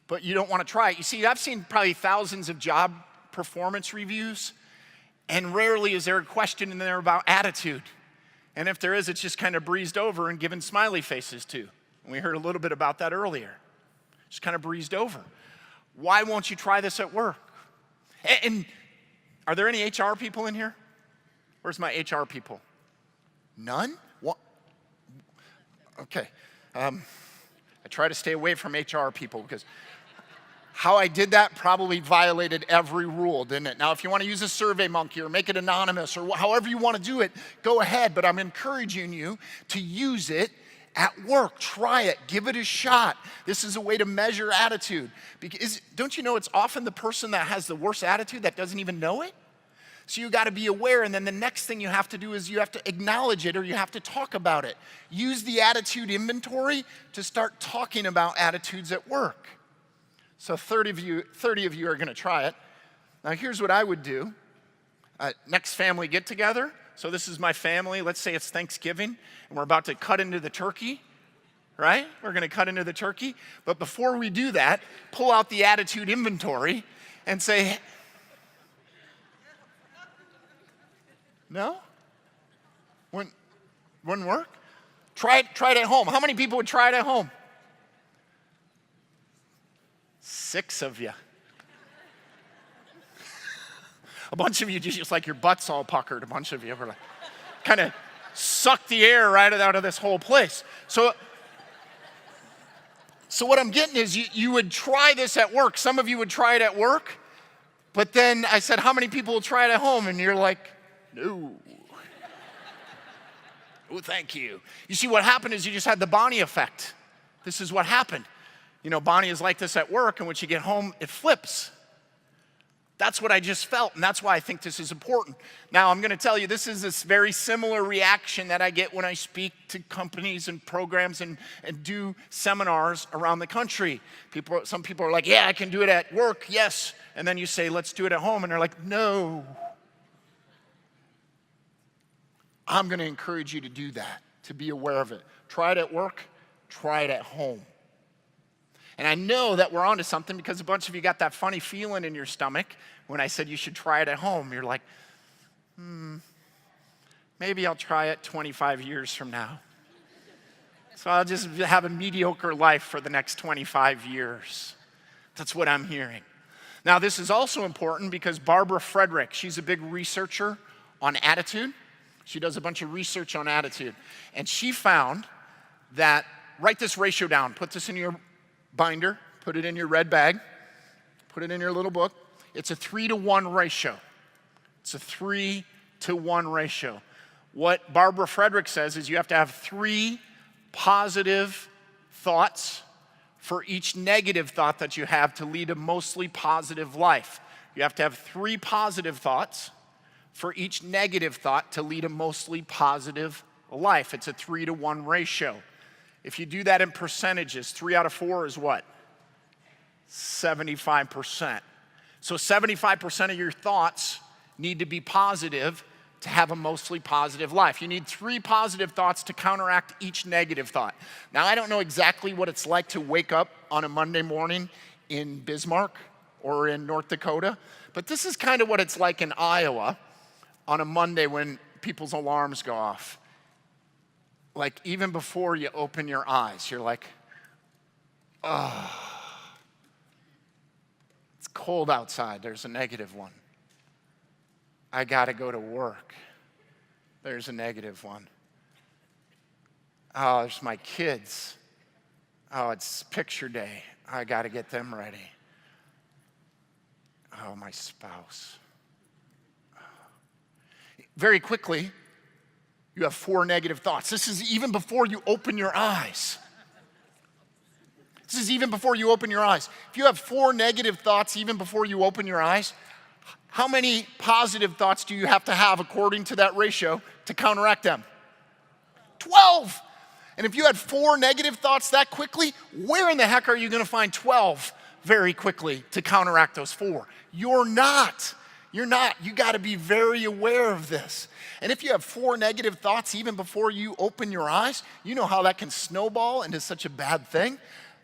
but you don't want to try it. You see, I've seen probably thousands of job performance reviews, and rarely is there a question in there about attitude. And if there is, it's just kind of breezed over and given smiley faces to. And we heard a little bit about that earlier. Just kind of breezed over. Why won't you try this at work? And are there any HR people in here? Where's my HR people? None? What? Okay. I try to stay away from HR people because how I did that probably violated every rule, didn't it? Now, if you want to use a Survey Monkey or make it anonymous or however you want to do it, go ahead. But I'm encouraging you to use it at work. Try it. Give it a shot. This is a way to measure attitude. Because don't you know it's often the person that has the worst attitude that doesn't even know it? So you got to be aware, and then the next thing you have to do is you have to acknowledge it or you have to talk about it. Use the attitude inventory to start talking about attitudes at work. So 30 of you are going to try it. Now here's what I would do. Next family get together. So this is my family. Let's say it's Thanksgiving, and we're about to cut into the turkey, right? We're going to cut into the turkey. But before we do that, pull out the attitude inventory and say, no? Wouldn't work? Try it at home. How many people would try it at home? 6 of you. A bunch of you just like your butts all puckered. A bunch of you were like, kind of sucked the air right out of this whole place. So what I'm getting is you would try this at work. Some of you would try it at work, but then I said, how many people will try it at home? And you're like, no. Oh, thank you. You see, what happened is you just had the Bonnie effect. This is what happened. You know, Bonnie is like this at work, and when you get home, it flips. That's what I just felt, and that's why I think this is important. Now, I'm going to tell you, this is this very similar reaction that I get when I speak to companies and programs and do seminars around the country. Some people are like, yeah, I can do it at work, yes. And then you say, let's do it at home, and they're like, no. I'm going to encourage you to do that, to be aware of it. Try it at work, try it at home. And I know that we're onto something because a bunch of you got that funny feeling in your stomach when I said you should try it at home. You're like, maybe I'll try it 25 years from now. So I'll just have a mediocre life for the next 25 years. That's what I'm hearing. Now, this is also important because Barbara Frederick, she's a big researcher on attitude. She does a bunch of research on attitude. And she found that, write this ratio down, put this in your binder, put it in your red bag, put it in your little book. It's a 3-to-1 ratio. It's a 3-to-1 ratio. What Barbara Frederick says is you have to have 3 positive thoughts for each negative thought that you have to lead a mostly positive life. You have to have 3 positive thoughts for each negative thought to lead a mostly positive life. It's a 3-to-1 ratio. If you do that in percentages, 3 out of 4 is what? 75%. So 75% of your thoughts need to be positive to have a mostly positive life. You need 3 positive thoughts to counteract each negative thought. Now, I don't know exactly what it's like to wake up on a Monday morning in Bismarck or in North Dakota, but this is kind of what it's like in Iowa on a Monday when people's alarms go off. Like, even before you open your eyes, you're like, oh, it's cold outside. There's a negative one. I got to go to work. There's a negative one. Oh, there's my kids. Oh, it's picture day. I got to get them ready. Oh, my spouse. Very quickly, you have 4 negative thoughts. This is even before you open your eyes. This is even before you open your eyes. If you have 4 negative thoughts even before you open your eyes, how many positive thoughts do you have to have according to that ratio to counteract them? 12. And if you had 4 negative thoughts that quickly, where in the heck are you going to find 12 very quickly to counteract those 4? You're not. You're not. You got to be very aware of this. And if you have 4 negative thoughts even before you open your eyes, you know how that can snowball into such a bad thing.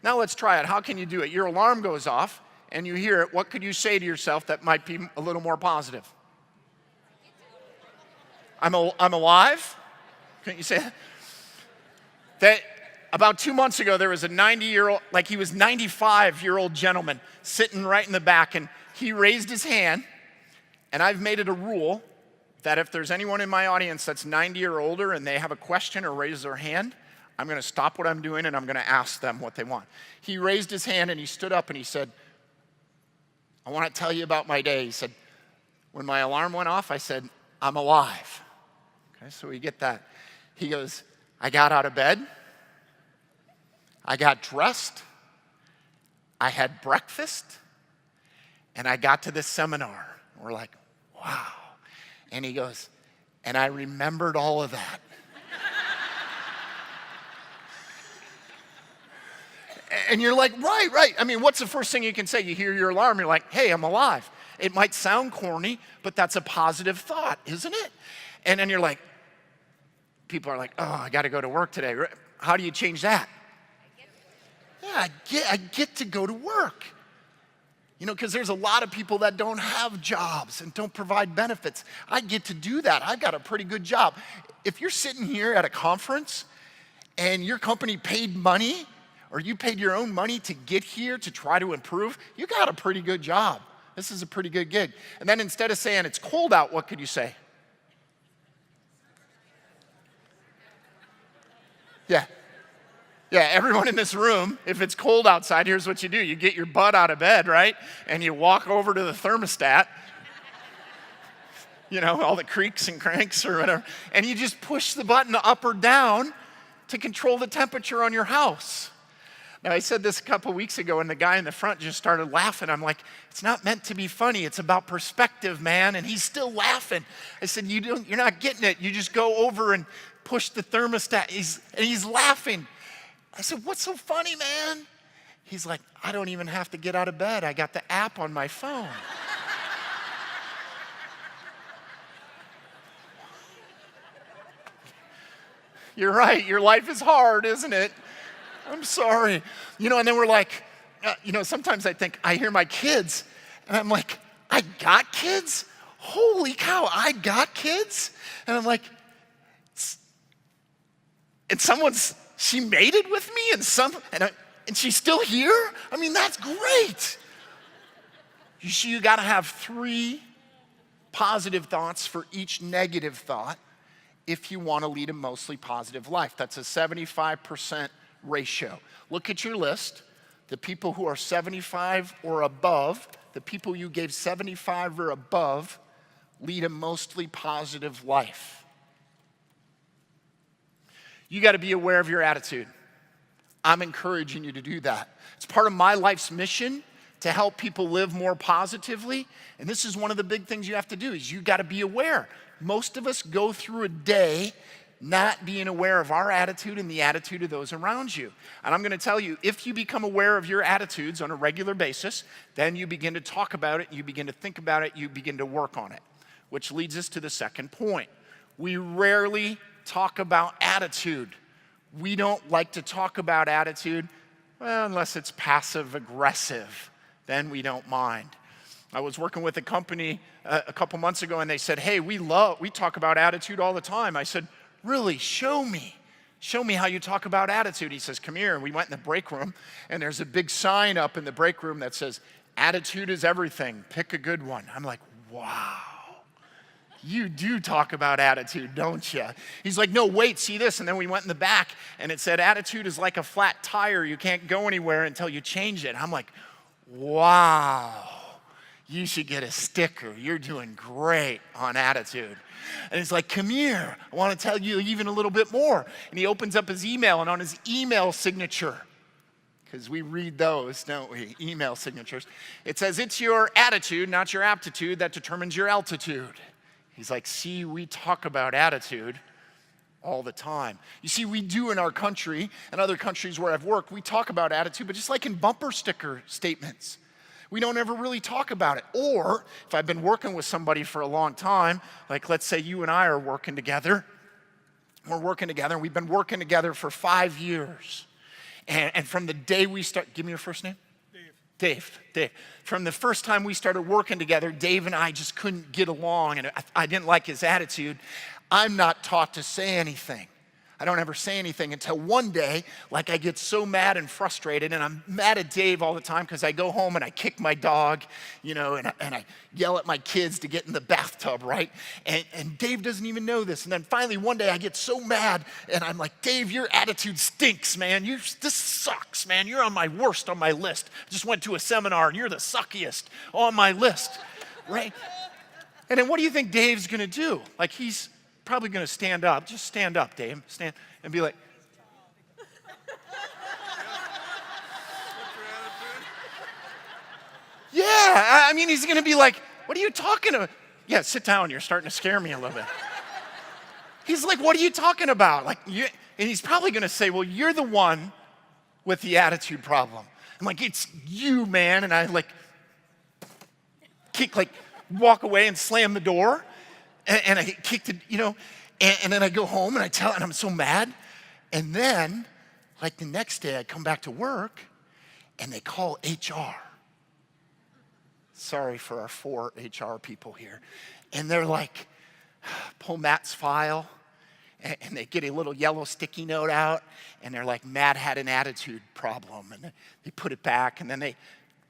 Now let's try it. How can you do it? Your alarm goes off and you hear it. What could you say to yourself that might be a little more positive? I'm alive? Can't you say that? That about 2 months ago, there was a 90-year-old, like he was 95-year-old gentleman sitting right in the back, and he raised his hand, and I've made it a rule that if there's anyone in my audience that's 90 or older and they have a question or raise their hand, I'm going to stop what I'm doing and I'm going to ask them what they want. He raised his hand and he stood up and he said, I want to tell you about my day. He said, when my alarm went off, I said, I'm alive. Okay, so we get that. He goes, I got out of bed. I got dressed. I had breakfast. And I got to this seminar. We're like, wow. And he goes, and I remembered all of that. And you're like, right. I mean, what's the first thing you can say? You hear your alarm, you're like, hey, I'm alive. It might sound corny, but that's a positive thought, isn't it? And then you're like, people are like, oh, I got to go to work today. How do you change that? Yeah, I get to go to work. You know, because there's a lot of people that don't have jobs and don't provide benefits. I get to do that. I've got a pretty good job. If you're sitting here at a conference and your company paid money or you paid your own money to get here to try to improve, you got a pretty good job. This is a pretty good gig. And then instead of saying it's cold out, what could you say? Yeah, everyone in this room, if it's cold outside, here's what you do. You get your butt out of bed, right? And you walk over to the thermostat, you know, all the creaks and cranks or whatever, and you just push the button up or down to control the temperature on your house. Now, I said this a couple weeks ago, and the guy in the front just started laughing. I'm like, it's not meant to be funny. It's about perspective, man. And he's still laughing. I said, you're not getting it. You just go over and push the thermostat. He's laughing. I said, what's so funny, man? He's like, I don't even have to get out of bed. I got the app on my phone. You're right. Your life is hard, isn't it? I'm sorry. You know, and then we're like, sometimes I think, I hear my kids, and I'm like, I got kids? Holy cow, I got kids? And I'm like, and she mated with me, and she's still here? I mean, that's great. You got to have 3 positive thoughts for each negative thought if you want to lead a mostly positive life. That's a 75% ratio. Look at your list. The people who are 75 or above, the people you gave 75 or above, lead a mostly positive life. You got to be aware of your attitude. I'm encouraging you to do that. It's part of my life's mission to help people live more positively. And this is one of the big things you have to do, is you got to be aware. Most of us go through a day not being aware of our attitude and the attitude of those around you. And I'm going to tell you, if you become aware of your attitudes on a regular basis, then you begin to talk about it, you begin to think about it, you begin to work on it. Which leads us to the second point. We rarely talk about attitude. We don't like to talk about attitude, well, unless it's passive aggressive, then we don't mind. I was working with a company a couple months ago and they said, hey, we talk about attitude all the time. I said, really, show me how you talk about attitude. He says, come here. And we went in the break room and there's a big sign up in the break room that says, attitude is everything, pick a good one. I'm like, wow. You do talk about attitude, don't you? He's like, no, wait, see this. And then we went in the back and it said, attitude is like a flat tire. You can't go anywhere until you change it. I'm like, wow, you should get a sticker. You're doing great on attitude. And he's like, come here. I want to tell you even a little bit more. And he opens up his email, and on his email signature, because we read those, don't we? Email signatures. It says, it's your attitude, not your aptitude, that determines your altitude. He's like, see, we talk about attitude all the time. You see, we do in our country and other countries where I've worked, we talk about attitude, but just like in bumper sticker statements, we don't ever really talk about it. Or if I've been working with somebody for a long time, like let's say you and I are working together, and we've been working together for 5 years. And from the day we start, give me your first name. Dave. From the first time we started working together, Dave and I just couldn't get along, and I didn't like his attitude. I'm not taught to say anything. I don't ever say anything until one day, like I get so mad and frustrated, and I'm mad at Dave all the time because I go home and I kick my dog, and I yell at my kids to get in the bathtub, right? And Dave doesn't even know this. And then finally one day I get so mad and I'm like, Dave, your attitude stinks, man. This sucks, man. You're on my worst on my list. I just went to a seminar and you're the suckiest on my list, right? And then what do you think Dave's gonna do? Like he's probably going to stand up. Just stand up, Dave. Stand and be like, yeah. I mean, he's going to be like, what are you talking about? Yeah, sit down. You're starting to scare me a little bit. He's like, what are you talking about? And he's probably going to say, well, you're the one with the attitude problem. I'm like, it's you, man. And I walk away and slam the door. And I get kicked, and then I go home and and I'm so mad. And then, the next day I come back to work and they call HR. Sorry for our 4 HR people here. And they're like, pull Matt's file, and they get a little yellow sticky note out, and they're like, Matt had an attitude problem. And they put it back, and then they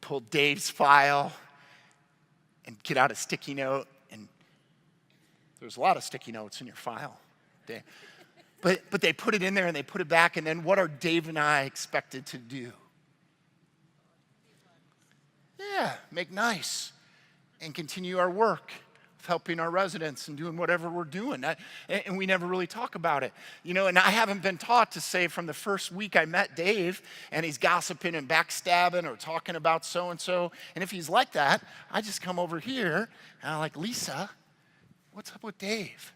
pull Dave's file and get out a sticky note. There's a lot of sticky notes in your file, Dave. But they put it in there and they put it back, and then what are Dave and I expected to do? Yeah, make nice and continue our work of helping our residents and doing whatever we're doing. And we never really talk about it. And I haven't been taught to say from the first week I met Dave and he's gossiping and backstabbing or talking about so-and-so. And if he's like that, I just come over here and I'm like, Lisa, what's up with Dave?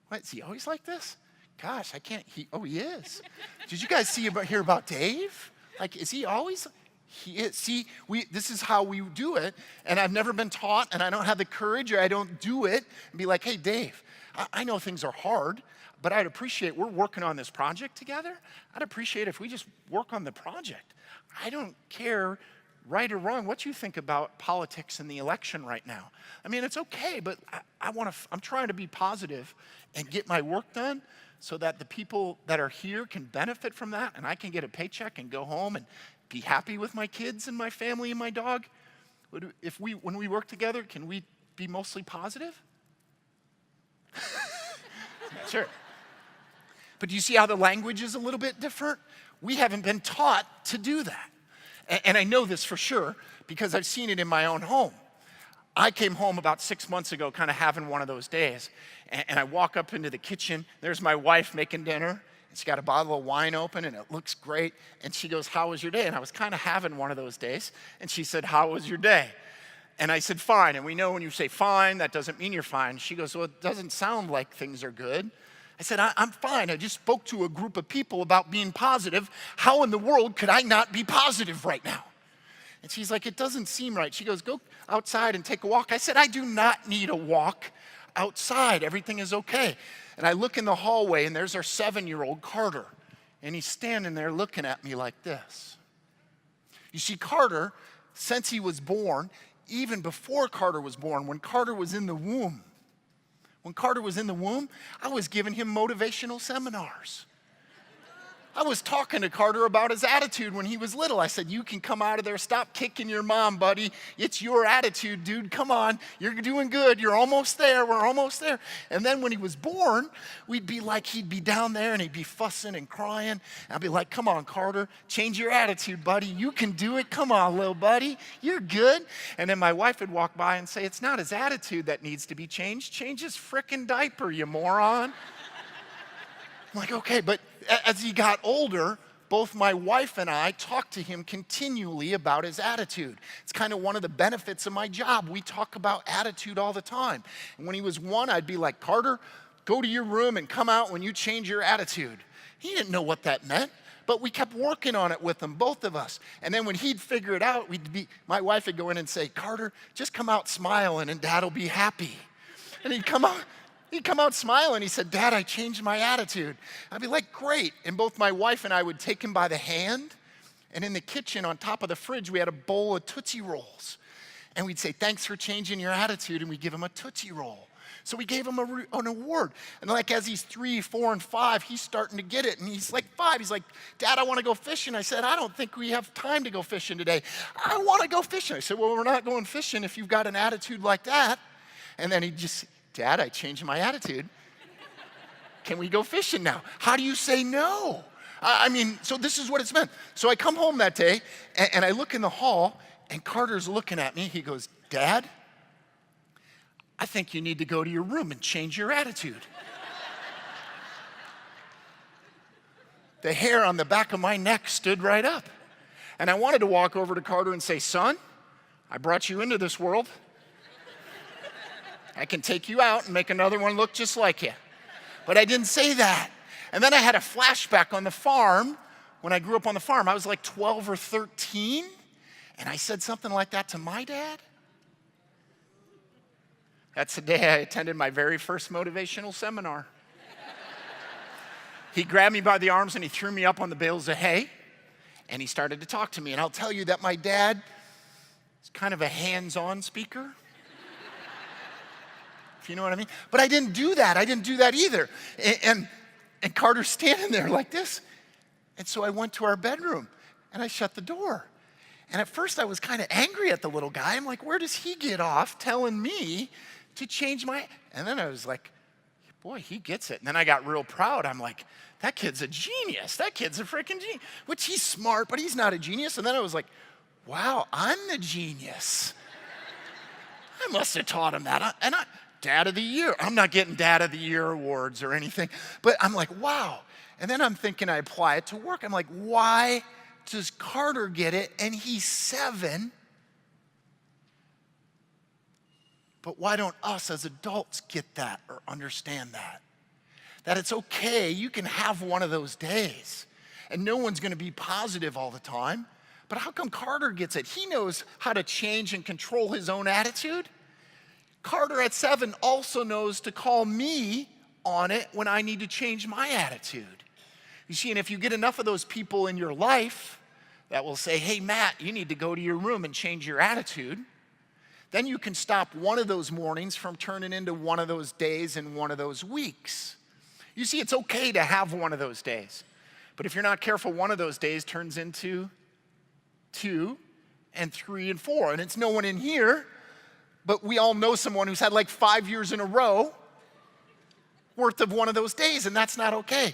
What, is he always like this? Gosh, he is. Did you guys hear about Dave? Is he always? He is. See, this is how we do it, and I've never been taught, and I don't have the courage, or I don't do it, and be like, hey, Dave, I know things are hard, but I'd appreciate, we're working on this project together. I'd appreciate if we just work on the project. I don't care right or wrong, what you think about politics and the election right now. I mean, it's okay, but I'm trying to be positive and get my work done so that the people that are here can benefit from that, and I can get a paycheck and go home and be happy with my kids and my family and my dog. When we work together, can we be mostly positive? Sure. But do you see how the language is a little bit different? We haven't been taught to do that. And I know this for sure because I've seen it in my own home. I came home about 6 months ago kind of having one of those days. And I walk up into the kitchen. There's my wife making dinner. She got a bottle of wine open, and it looks great. And she goes, how was your day? And I was kind of having one of those days. And she said, how was your day? And I said, fine. And we know when you say fine, that doesn't mean you're fine. She goes, well, it doesn't sound like things are good. I said, I'm fine. I just spoke to a group of people about being positive. How in the world could I not be positive right now? And she's like, it doesn't seem right. She goes, go outside and take a walk. I said, I do not need a walk outside. Everything is okay. And I look in the hallway, and there's our 7-year-old Carter. And he's standing there looking at me like this. You see, Carter, since he was born, even before Carter was born, when Carter was in the womb, I was giving him motivational seminars. I was talking to Carter about his attitude when he was little. I said, you can come out of there. Stop kicking your mom, buddy. It's your attitude, dude. Come on. You're doing good. You're almost there. We're almost there. And then when he was born, we'd be like, he'd be down there and he'd be fussing and crying. I'd be like, come on, Carter. Change your attitude, buddy. You can do it. Come on, little buddy. You're good. And then my wife would walk by and say, it's not his attitude that needs to be changed. Change his frickin' diaper, you moron. I'm like, okay, but as he got older, both my wife and I talked to him continually about his attitude. It's kind of one of the benefits of my job. We talk about attitude all the time. And when he was 1, I'd be like, Carter, go to your room and come out when you change your attitude. He didn't know what that meant, but we kept working on it with him, both of us. And then when he'd figure it out, my wife would go in and say, Carter, just come out smiling and Dad'll be happy. And he'd come out smiling. He said, Dad, I changed my attitude. I'd be like, great. And both my wife and I would take him by the hand. And in the kitchen on top of the fridge, we had a bowl of Tootsie Rolls. And we'd say, thanks for changing your attitude. And we'd give him a Tootsie Roll. So we gave him an award. And like as he's 3, 4, and 5, he's starting to get it. And he's like 5. He's like, Dad, I want to go fishing. I said, I don't think we have time to go fishing today. I want to go fishing. I said, well, we're not going fishing if you've got an attitude like that. And then he'd just, Dad, I changed my attitude. Can we go fishing now? How do you say no? I mean, so this is what it's meant. So I come home that day, and I look in the hall, and Carter's looking at me. He goes, Dad, I think you need to go to your room and change your attitude. The hair on the back of my neck stood right up. And I wanted to walk over to Carter and say, son, I brought you into this world. I can take you out and make another one look just like you. But I didn't say that. And then I had a flashback on the farm. When I grew up on the farm, I was like 12 or 13. And I said something like that to my dad. That's the day I attended my very first motivational seminar. He grabbed me by the arms and he threw me up on the bales of hay. And he started to talk to me. And I'll tell you that my dad is kind of a hands-on speaker. If you know what I mean. But I didn't do that. I didn't do that either. And Carter's standing there like this. And so I went to our bedroom and I shut the door. And at first I was kind of angry at the little guy. I'm like, where does he get off telling me to change my... And then I was like, boy, he gets it. And then I got real proud. I'm like, that kid's a genius. That kid's a freaking genius. Which he's smart, but he's not a genius. And then I was like, wow, I'm the genius. I must have taught him that. Dad of the Year. I'm not getting Dad of the Year awards or anything, but I'm like, wow. And then I'm thinking I apply it to work. I'm like, why does Carter get it and he's 7? But why don't us as adults get that or understand that? That it's okay, you can have one of those days. And no one's gonna be positive all the time. But how come Carter gets it? He knows how to change and control his own attitude. Carter at 7 also knows to call me on it when I need to change my attitude. You see, and if you get enough of those people in your life that will say, hey, Matt, you need to go to your room and change your attitude, then you can stop one of those mornings from turning into one of those days and one of those weeks. You see, it's okay to have one of those days. But if you're not careful, one of those days turns into 2 and 3 and 4. And it's no one in here, but we all know someone who's had like 5 years in a row worth of one of those days, and that's not okay.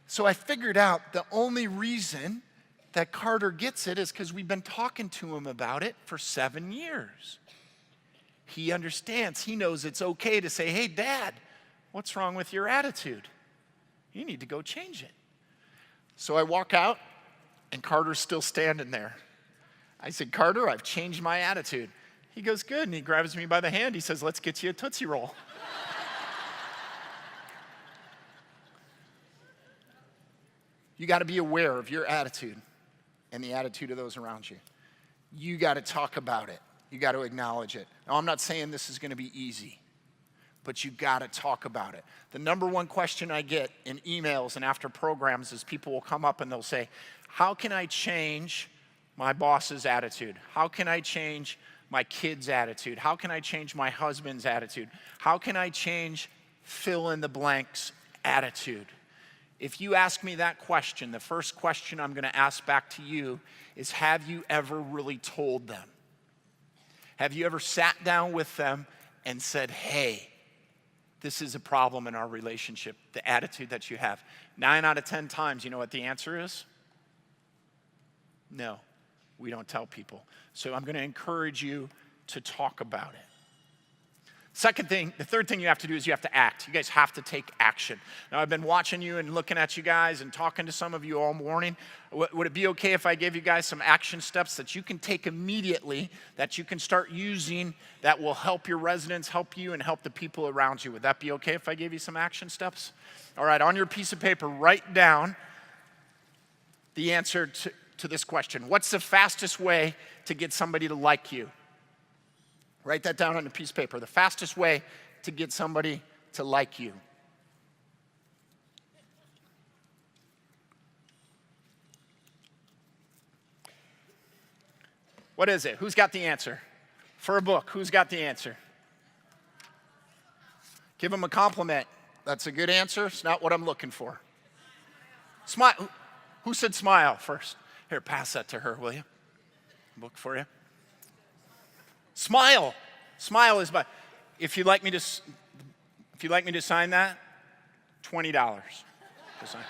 So I figured out the only reason that Carter gets it is because we've been talking to him about it for 7 years. He understands. He knows it's okay to say, hey, Dad, what's wrong with your attitude? You need to go change it. So I walk out, and Carter's still standing there. I said, Carter, I've changed my attitude. He goes, good, and he grabs me by the hand. He says, let's get you a Tootsie Roll. You got to be aware of your attitude and the attitude of those around you. You got to talk about it. You got to acknowledge it. Now, I'm not saying this is going to be easy, but you got to talk about it. The number one question I get in emails and after programs is people will come up and they'll say, how can I change my boss's attitude? How can I change my kid's attitude? How can I change my husband's attitude? How can I change fill in the blanks attitude? If you ask me that question, the first question I'm going to ask back to you is, have you ever really told them? Have you ever sat down with them and said, hey, this is a problem in our relationship, the attitude that you have? 9 out of 10 times, you know what the answer is? No, we don't tell people. So I'm going to encourage you to talk about it. Second thing, the third thing you have to do is you have to act. You guys have to take action. Now, I've been watching you and looking at you guys and talking to some of you all morning. Would it be okay if I gave you guys some action steps that you can take immediately, that you can start using, that will help your residents, help you, and help the people around you? Would that be okay if I gave you some action steps? All right, on your piece of paper, write down the answer to this question. What's the fastest way to get somebody to like you? Write that down on a piece of paper. The fastest way to get somebody to like you. What is it? Who's got the answer? For a book, who's got the answer? Give them a compliment. That's a good answer. It's not what I'm looking for. Smile. Who said smile first? Here, pass that to her, will you? Book for you. Smile. Smile is if you'd like me to sign that, $20 to sign.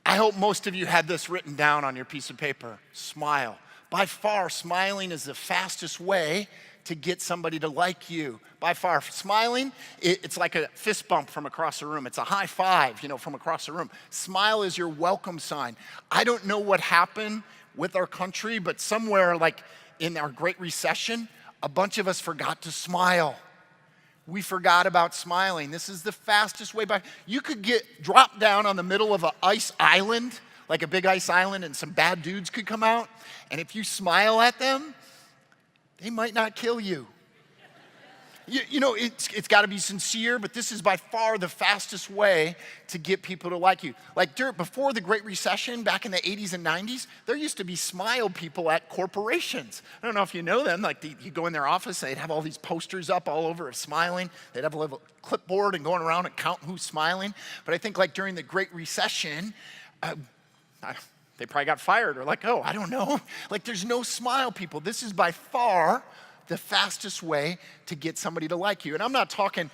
I hope most of you had this written down on your piece of paper. Smile. By far, smiling is the fastest way to get somebody to like you. By far, smiling, it's like a fist bump from across the room. It's a high five, from across the room. Smile is your welcome sign. I don't know what happened with our country, but somewhere like in our Great Recession, a bunch of us forgot to smile. We forgot about smiling. This is the fastest way by. You could drop down on the middle of an ice island, like a big ice island, and some bad dudes could come out. And if you smile at them, they might not kill you. It's got to be sincere, but this is by far the fastest way to get people to like you. Like before the Great Recession, back in the 80s and 90s, there used to be smile people at corporations. I don't know if you know them. Like you go in their office, they'd have all these posters up all over of smiling. They'd have a little clipboard and going around and counting who's smiling. But I think like during the Great Recession, they probably got fired or I don't know. There's no smile people. This is by far the fastest way to get somebody to like you. And I'm not talking,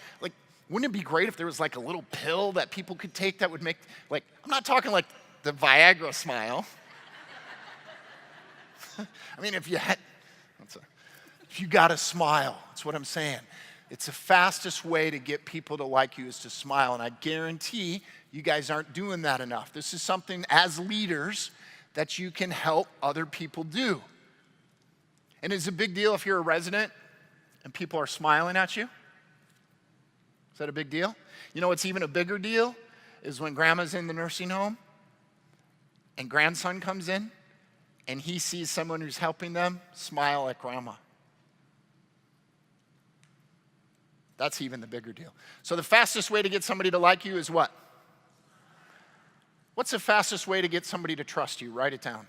wouldn't it be great if there was a little pill that people could take that would make, I'm not talking the Viagra smile. I mean, if you got to smile, that's what I'm saying. It's the fastest way to get people to like you is to smile. And I guarantee you guys aren't doing that enough. This is something as leaders that you can help other people do. And it's a big deal if you're a resident and people are smiling at you. Is that a big deal? You know what's even a bigger deal is when grandma's in the nursing home and grandson comes in and he sees someone who's helping them smile at grandma. That's even the bigger deal. So the fastest way to get somebody to like you is what? What's the fastest way to get somebody to trust you? Write it down.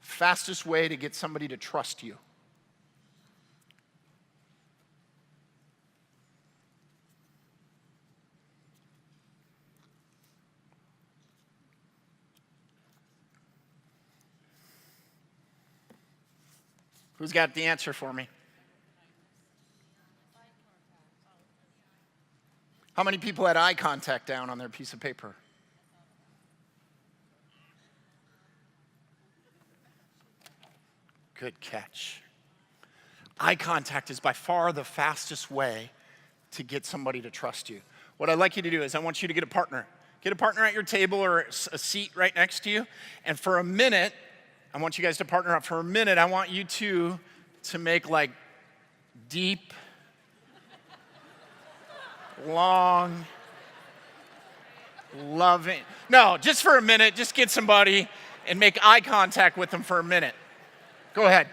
Fastest way to get somebody to trust you. Who's got the answer for me? How many people had eye contact down on their piece of paper? Good catch. Eye contact is by far the fastest way to get somebody to trust you. What I'd like you to do is I want you to get a partner. Get a partner at your table or a seat right next to you. And for a minute, I want you guys to partner up. For a minute, I want you two to make like deep, long, loving. No, just for a minute. Just get somebody and make eye contact with them for a minute. Go ahead.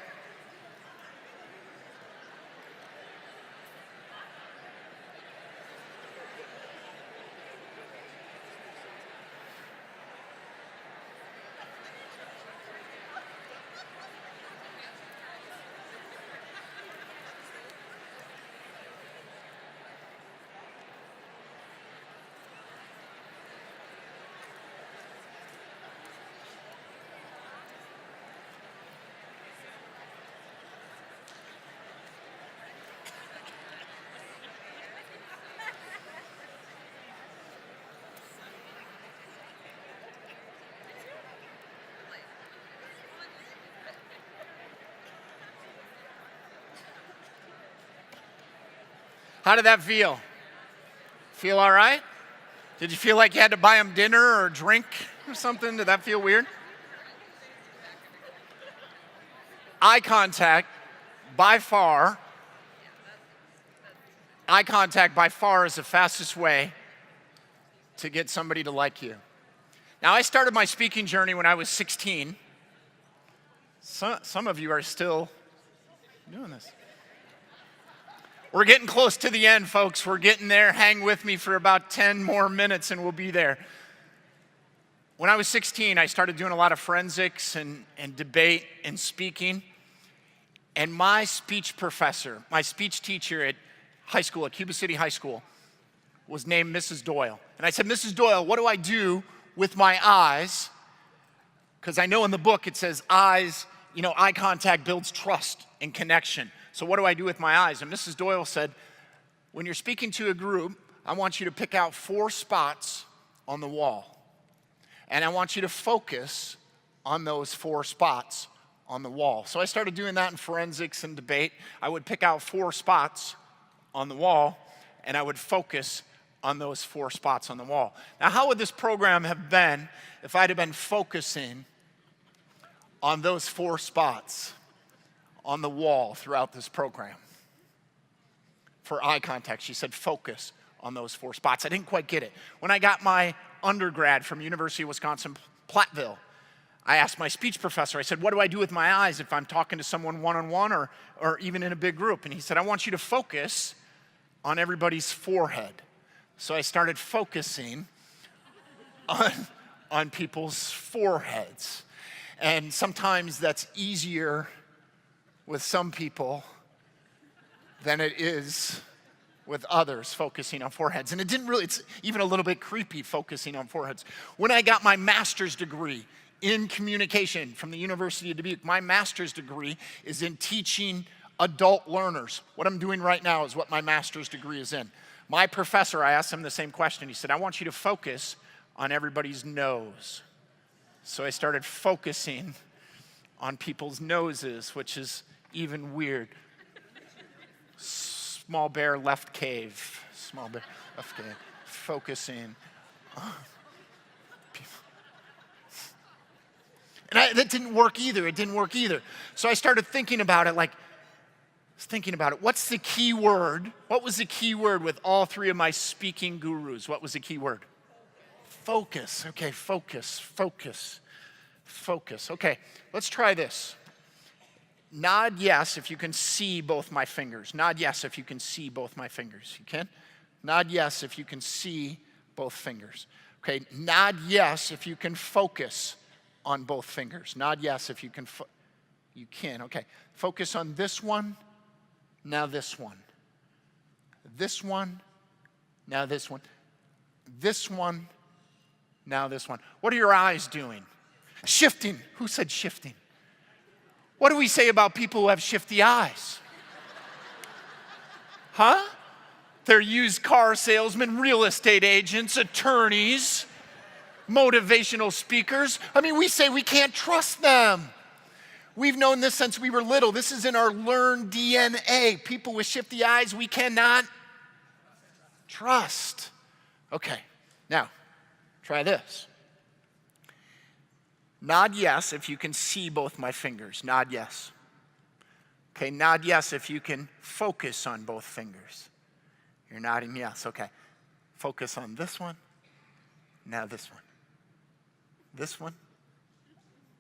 How did that feel? Feel all right? Did you feel like you had to buy them dinner or a drink or something? Did that feel weird? Eye contact, by far is the fastest way to get somebody to like you. Now, I started my speaking journey when I was 16. Some of you are still doing this. We're getting close to the end, folks. We're getting there. Hang with me for about 10 more minutes and we'll be there. When I was 16, I started doing a lot of forensics and debate and speaking. And my speech professor, my speech teacher at high school, at Cuba City High School, was named Mrs. Doyle. And I said, Mrs. Doyle, what do I do with my eyes? Because I know in the book it says eyes, eye contact builds trust and connection. So what do I do with my eyes? And Mrs. Doyle said, when you're speaking to a group, I want you to pick out 4 spots on the wall. And I want you to focus on those 4 spots on the wall. So I started doing that in forensics and debate. I would pick out 4 spots on the wall, and I would focus on those 4 spots on the wall. Now, how would this program have been if I'd have been focusing on those 4 spots on the wall throughout this program? For eye contact, she said, focus on those 4 spots. I didn't quite get it. When I got my undergrad from University of Wisconsin-Platteville, I asked my speech professor, I said, what do I do with my eyes if I'm talking to someone one-on-one or even in a big group? And he said, I want you to focus on everybody's forehead. So I started focusing on people's foreheads. And sometimes that's easier with some people than it is with others, focusing on foreheads. And it's even a little bit creepy focusing on foreheads. When I got my master's degree in communication from the University of Dubuque, my master's degree is in teaching adult learners. What I'm doing right now is what my master's degree is in. My professor, I asked him the same question. He said, I want you to focus on everybody's nose. So I started focusing on people's noses, which is even weird. Small bear left cave. Small bear left cave. Focusing on people. And that didn't work either. It didn't work either. So I started thinking about it What's the key word? What was the key word with all 3 of my speaking gurus? What was the key word? Focus. Okay, focus. Okay, let's try this. Nod yes if you can see both my fingers. Nod yes if you can see both my fingers. You can? Nod yes if you can see both fingers. Okay, nod yes if you can focus on both fingers. Nod yes if you can. You can, okay. Focus on this one, now this one. This one, now this one. This one, now this one. What are your eyes doing? Shifting. Who said shifting? What do we say about people who have shifty eyes? Huh? They're used car salesmen, real estate agents, attorneys, motivational speakers. I mean, we say we can't trust them. We've known this since we were little. This is in our learned DNA. People with shifty eyes, we cannot trust. Okay, now, Try this. Nod yes if you can see both my fingers. Nod yes. Okay, nod yes if you can focus on both fingers. You're nodding yes, okay. Focus on this one, now this one. This one,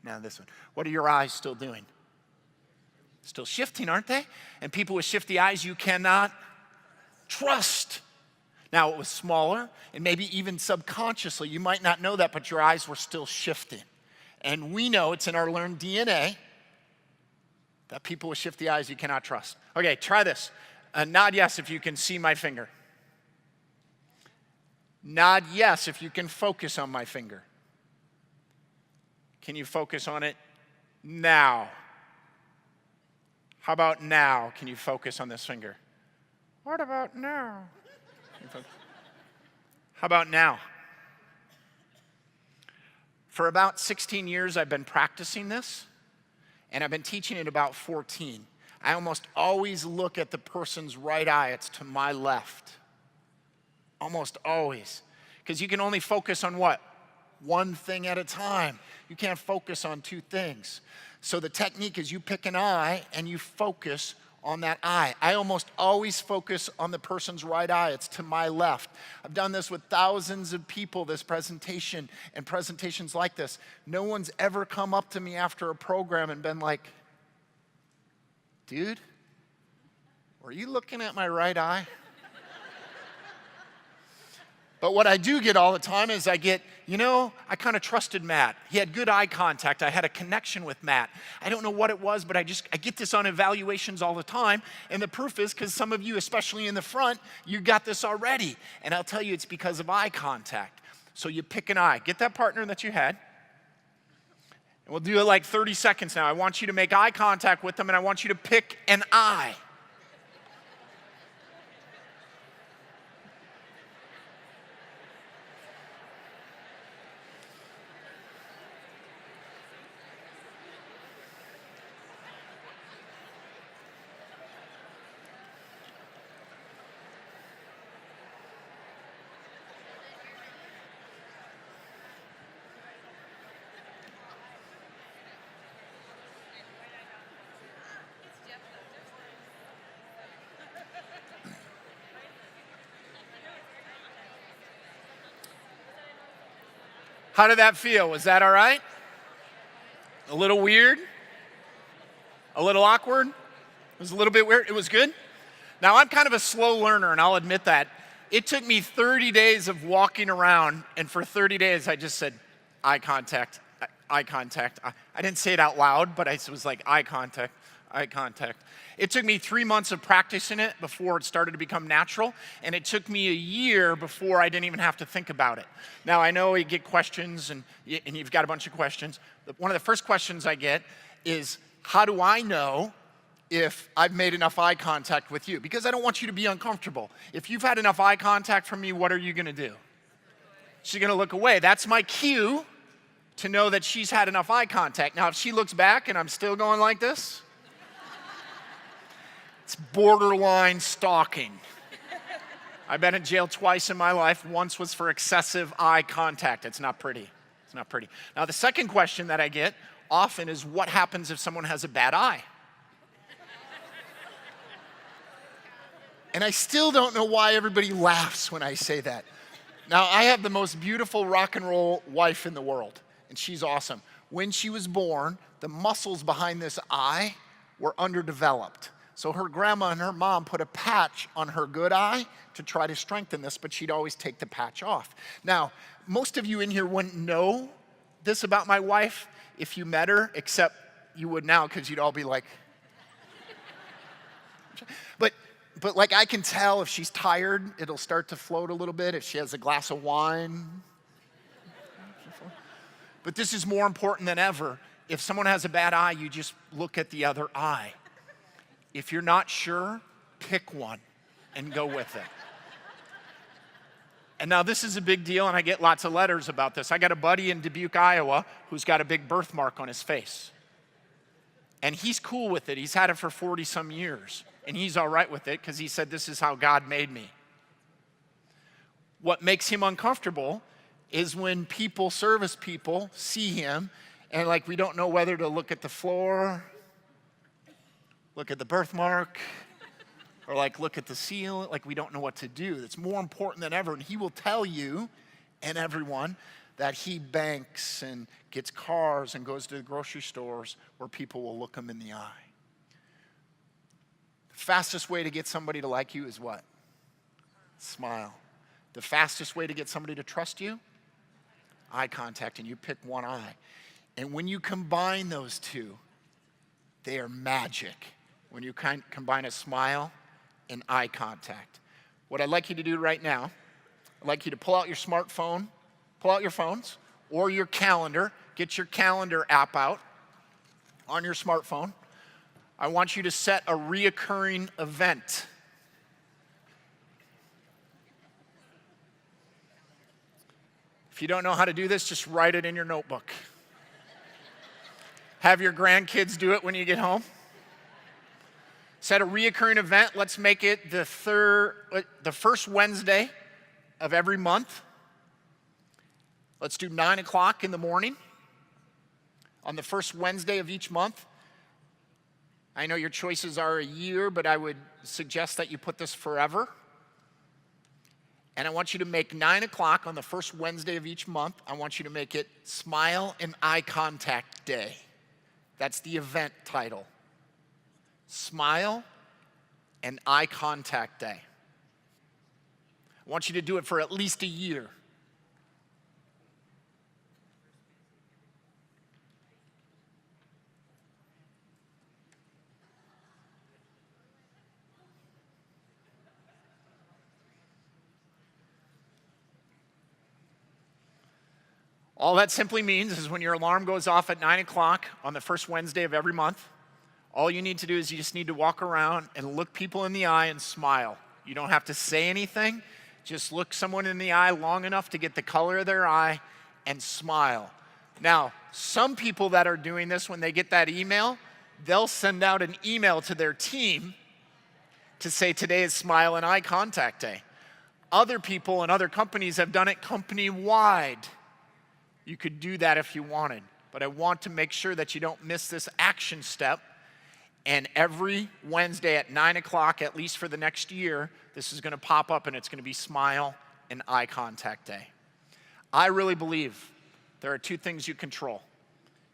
now this one. What are your eyes still doing? Still shifting, aren't they? And people with shifty eyes, you cannot trust. Now, it was smaller, and maybe even subconsciously, you might not know that, but your eyes were still shifting. And we know it's in our learned DNA that people with shifty eyes you cannot trust. Okay, try this. Nod yes if you can see my finger. Nod yes if you can focus on my finger. Can you focus on it now? How about now? Can you focus on this finger? What about now? How about now? For about 16 years, I've been practicing this, and I've been teaching it about 14. I almost always look at the person's right eye. It's to my left. Almost always. Because you can only focus on what? One thing at a time. You can't focus on two things. So the technique is you pick an eye and you focus on that eye. I almost always focus on the person's right eye. It's to my left. I've done this with thousands of people, this presentation and presentations like this. No one's ever come up to me after a program and been like, dude, were you looking at my right eye? But what I do get all the time is I get, I kind of trusted Matt. He had good eye contact. I had a connection with Matt. I don't know what it was, but I get this on evaluations all the time. And the proof is because some of you, especially in the front, you got this already. And I'll tell you it's because of eye contact. So you pick an eye. Get that partner that you had. And we'll do it like 30 seconds now. I want you to make eye contact with them, and I want you to pick an eye. How did that feel? Was that all right? A little weird? A little awkward? It was a little bit weird. It was good? Now, I'm kind of a slow learner, and I'll admit that. It took me 30 days of walking around, and for 30 days, I just said, eye contact, eye contact. I didn't say it out loud, but I was like, eye contact, eye contact. It took me 3 months of practicing it before it started to become natural, and it took me a year before I didn't even have to think about it. Now, I know you get questions, and you've got a bunch of questions. One of the first questions I get is, how do I know if I've made enough eye contact with you? Because I don't want you to be uncomfortable. If you've had enough eye contact from me, what are you going to do? She's going to look away. That's my cue to know that she's had enough eye contact. Now, if she looks back and I'm still going like this, it's borderline stalking. I've been in jail twice in my life. Once was for excessive eye contact. It's not pretty. It's not pretty. Now, the second question that I get often is, what happens if someone has a bad eye? And I still don't know why everybody laughs when I say that. Now, I have the most beautiful rock and roll wife in the world, and she's awesome. When she was born, the muscles behind this eye were underdeveloped. So her grandma and her mom put a patch on her good eye to try to strengthen this, but she'd always take the patch off. Now, most of you in here wouldn't know this about my wife if you met her, except you would now, because you'd all be like, but like I can tell if she's tired, it'll start to float a little bit. If she has a glass of wine. But this is more important than ever. If someone has a bad eye, you just look at the other eye. If you're not sure, pick one and go with it. And now this is a big deal, and I get lots of letters about this. I got a buddy in Dubuque, Iowa, who's got a big birthmark on his face. And he's cool with it. He's had it for 40-some years. And he's all right with it because he said, this is how God made me. What makes him uncomfortable is when people, service people, see him and like we don't know whether to look at the floor, look at the birthmark, or like look at the ceiling, like we don't know what to do. It's more important than ever. And he will tell you and everyone that he banks and gets cars and goes to the grocery stores where people will look him in the eye. The fastest way to get somebody to like you is what? Smile. The fastest way to get somebody to trust you? Eye contact, and you pick one eye. And when you combine those two, they are magic. When you combine a smile and eye contact. What I'd like you to do right now, I'd like you to pull out your smartphone, pull out your phones, or your calendar. Get your calendar app out on your smartphone. I want you to set a reoccurring event. If you don't know how to do this, just write it in your notebook. Have your grandkids do it when you get home. Set a reoccurring event. Let's make it the first Wednesday of every month. Let's do 9 o'clock in the morning on the first Wednesday of each month. I know your choices are a year, but I would suggest that you put this forever. And I want you to make 9 o'clock on the first Wednesday of each month. I want you to make it Smile and Eye Contact Day. That's the event title. Smile and Eye Contact Day. I want you to do it for at least a year. All that simply means is when your alarm goes off at 9 o'clock on the first Wednesday of every month, all you need to do is you just need to walk around and look people in the eye and smile. You don't have to say anything. Just look someone in the eye long enough to get the color of their eye and smile. Now, some people that are doing this, when they get that email, they'll send out an email to their team to say today is Smile and Eye Contact Day. Other people and other companies have done it company-wide. You could do that if you wanted, but I want to make sure that you don't miss this action step. And every Wednesday at 9 o'clock, at least for the next year, this is going to pop up and it's going to be Smile and Eye Contact Day. I really believe there are two things you control.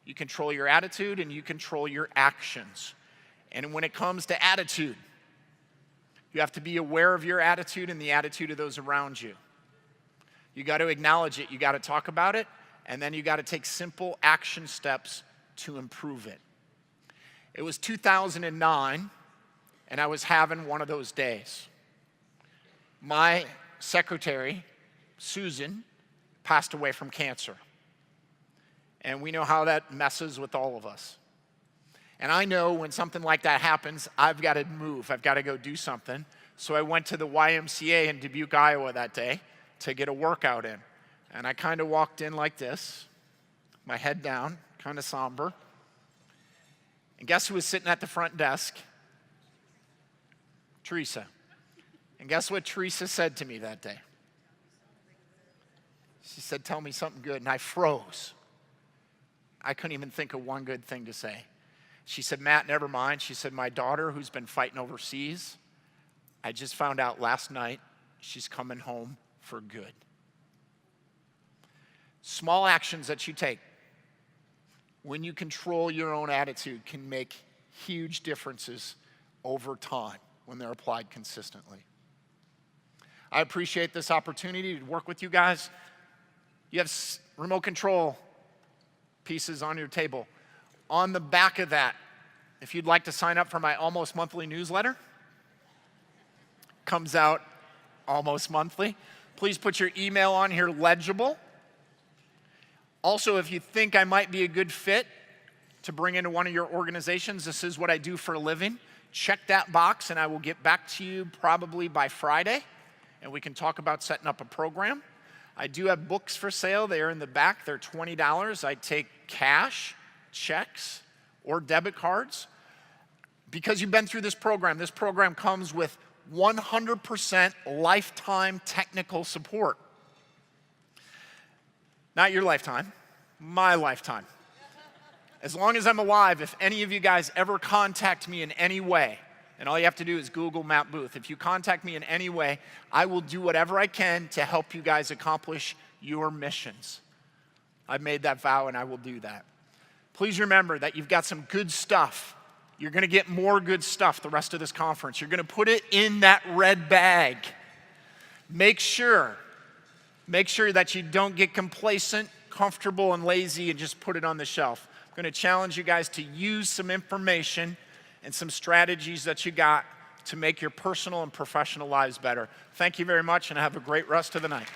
You control your attitude and you control your actions. And when it comes to attitude, you have to be aware of your attitude and the attitude of those around you. You got to acknowledge it, you got to talk about it, and then you got to take simple action steps to improve it. It was 2009, and I was having one of those days. My secretary, Susan, passed away from cancer. And we know how that messes with all of us. And I know when something like that happens, I've got to move. I've got to go do something. So I went to the YMCA in Dubuque, Iowa that day to get a workout in. And I kind of walked in like this, my head down, kind of somber. And guess who was sitting at the front desk? Teresa. And guess what Teresa said to me that day? She said, "Tell me something good." And I froze. I couldn't even think of one good thing to say. She said, "Matt, never mind." She said, "My daughter, who's been fighting overseas, I just found out last night she's coming home for good." Small actions that you take when you control your own attitude can make huge differences over time when they're applied consistently. I appreciate this opportunity to work with you guys. You have remote control pieces on your table. On the back of that, if you'd like to sign up for my almost monthly newsletter, comes out almost monthly. Please put your email on here legible. Also, if you think I might be a good fit to bring into one of your organizations, this is what I do for a living, check that box and I will get back to you probably by Friday and we can talk about setting up a program. I do have books for sale. They are in the back. They're $20. I take cash, checks, or debit cards. Because you've been through this program comes with 100% lifetime technical support. Not your lifetime, my lifetime. As long as I'm alive, if any of you guys ever contact me in any way, and all you have to do is Google Matt Booth. If you contact me in any way, I will do whatever I can to help you guys accomplish your missions. I've made that vow and I will do that. Please remember that you've got some good stuff. You're gonna get more good stuff the rest of this conference. You're gonna put it in that red bag. Make sure that you don't get complacent, comfortable, and lazy and just put it on the shelf. I'm gonna challenge you guys to use some information and some strategies that you got to make your personal and professional lives better. Thank you very much and have a great rest of the night.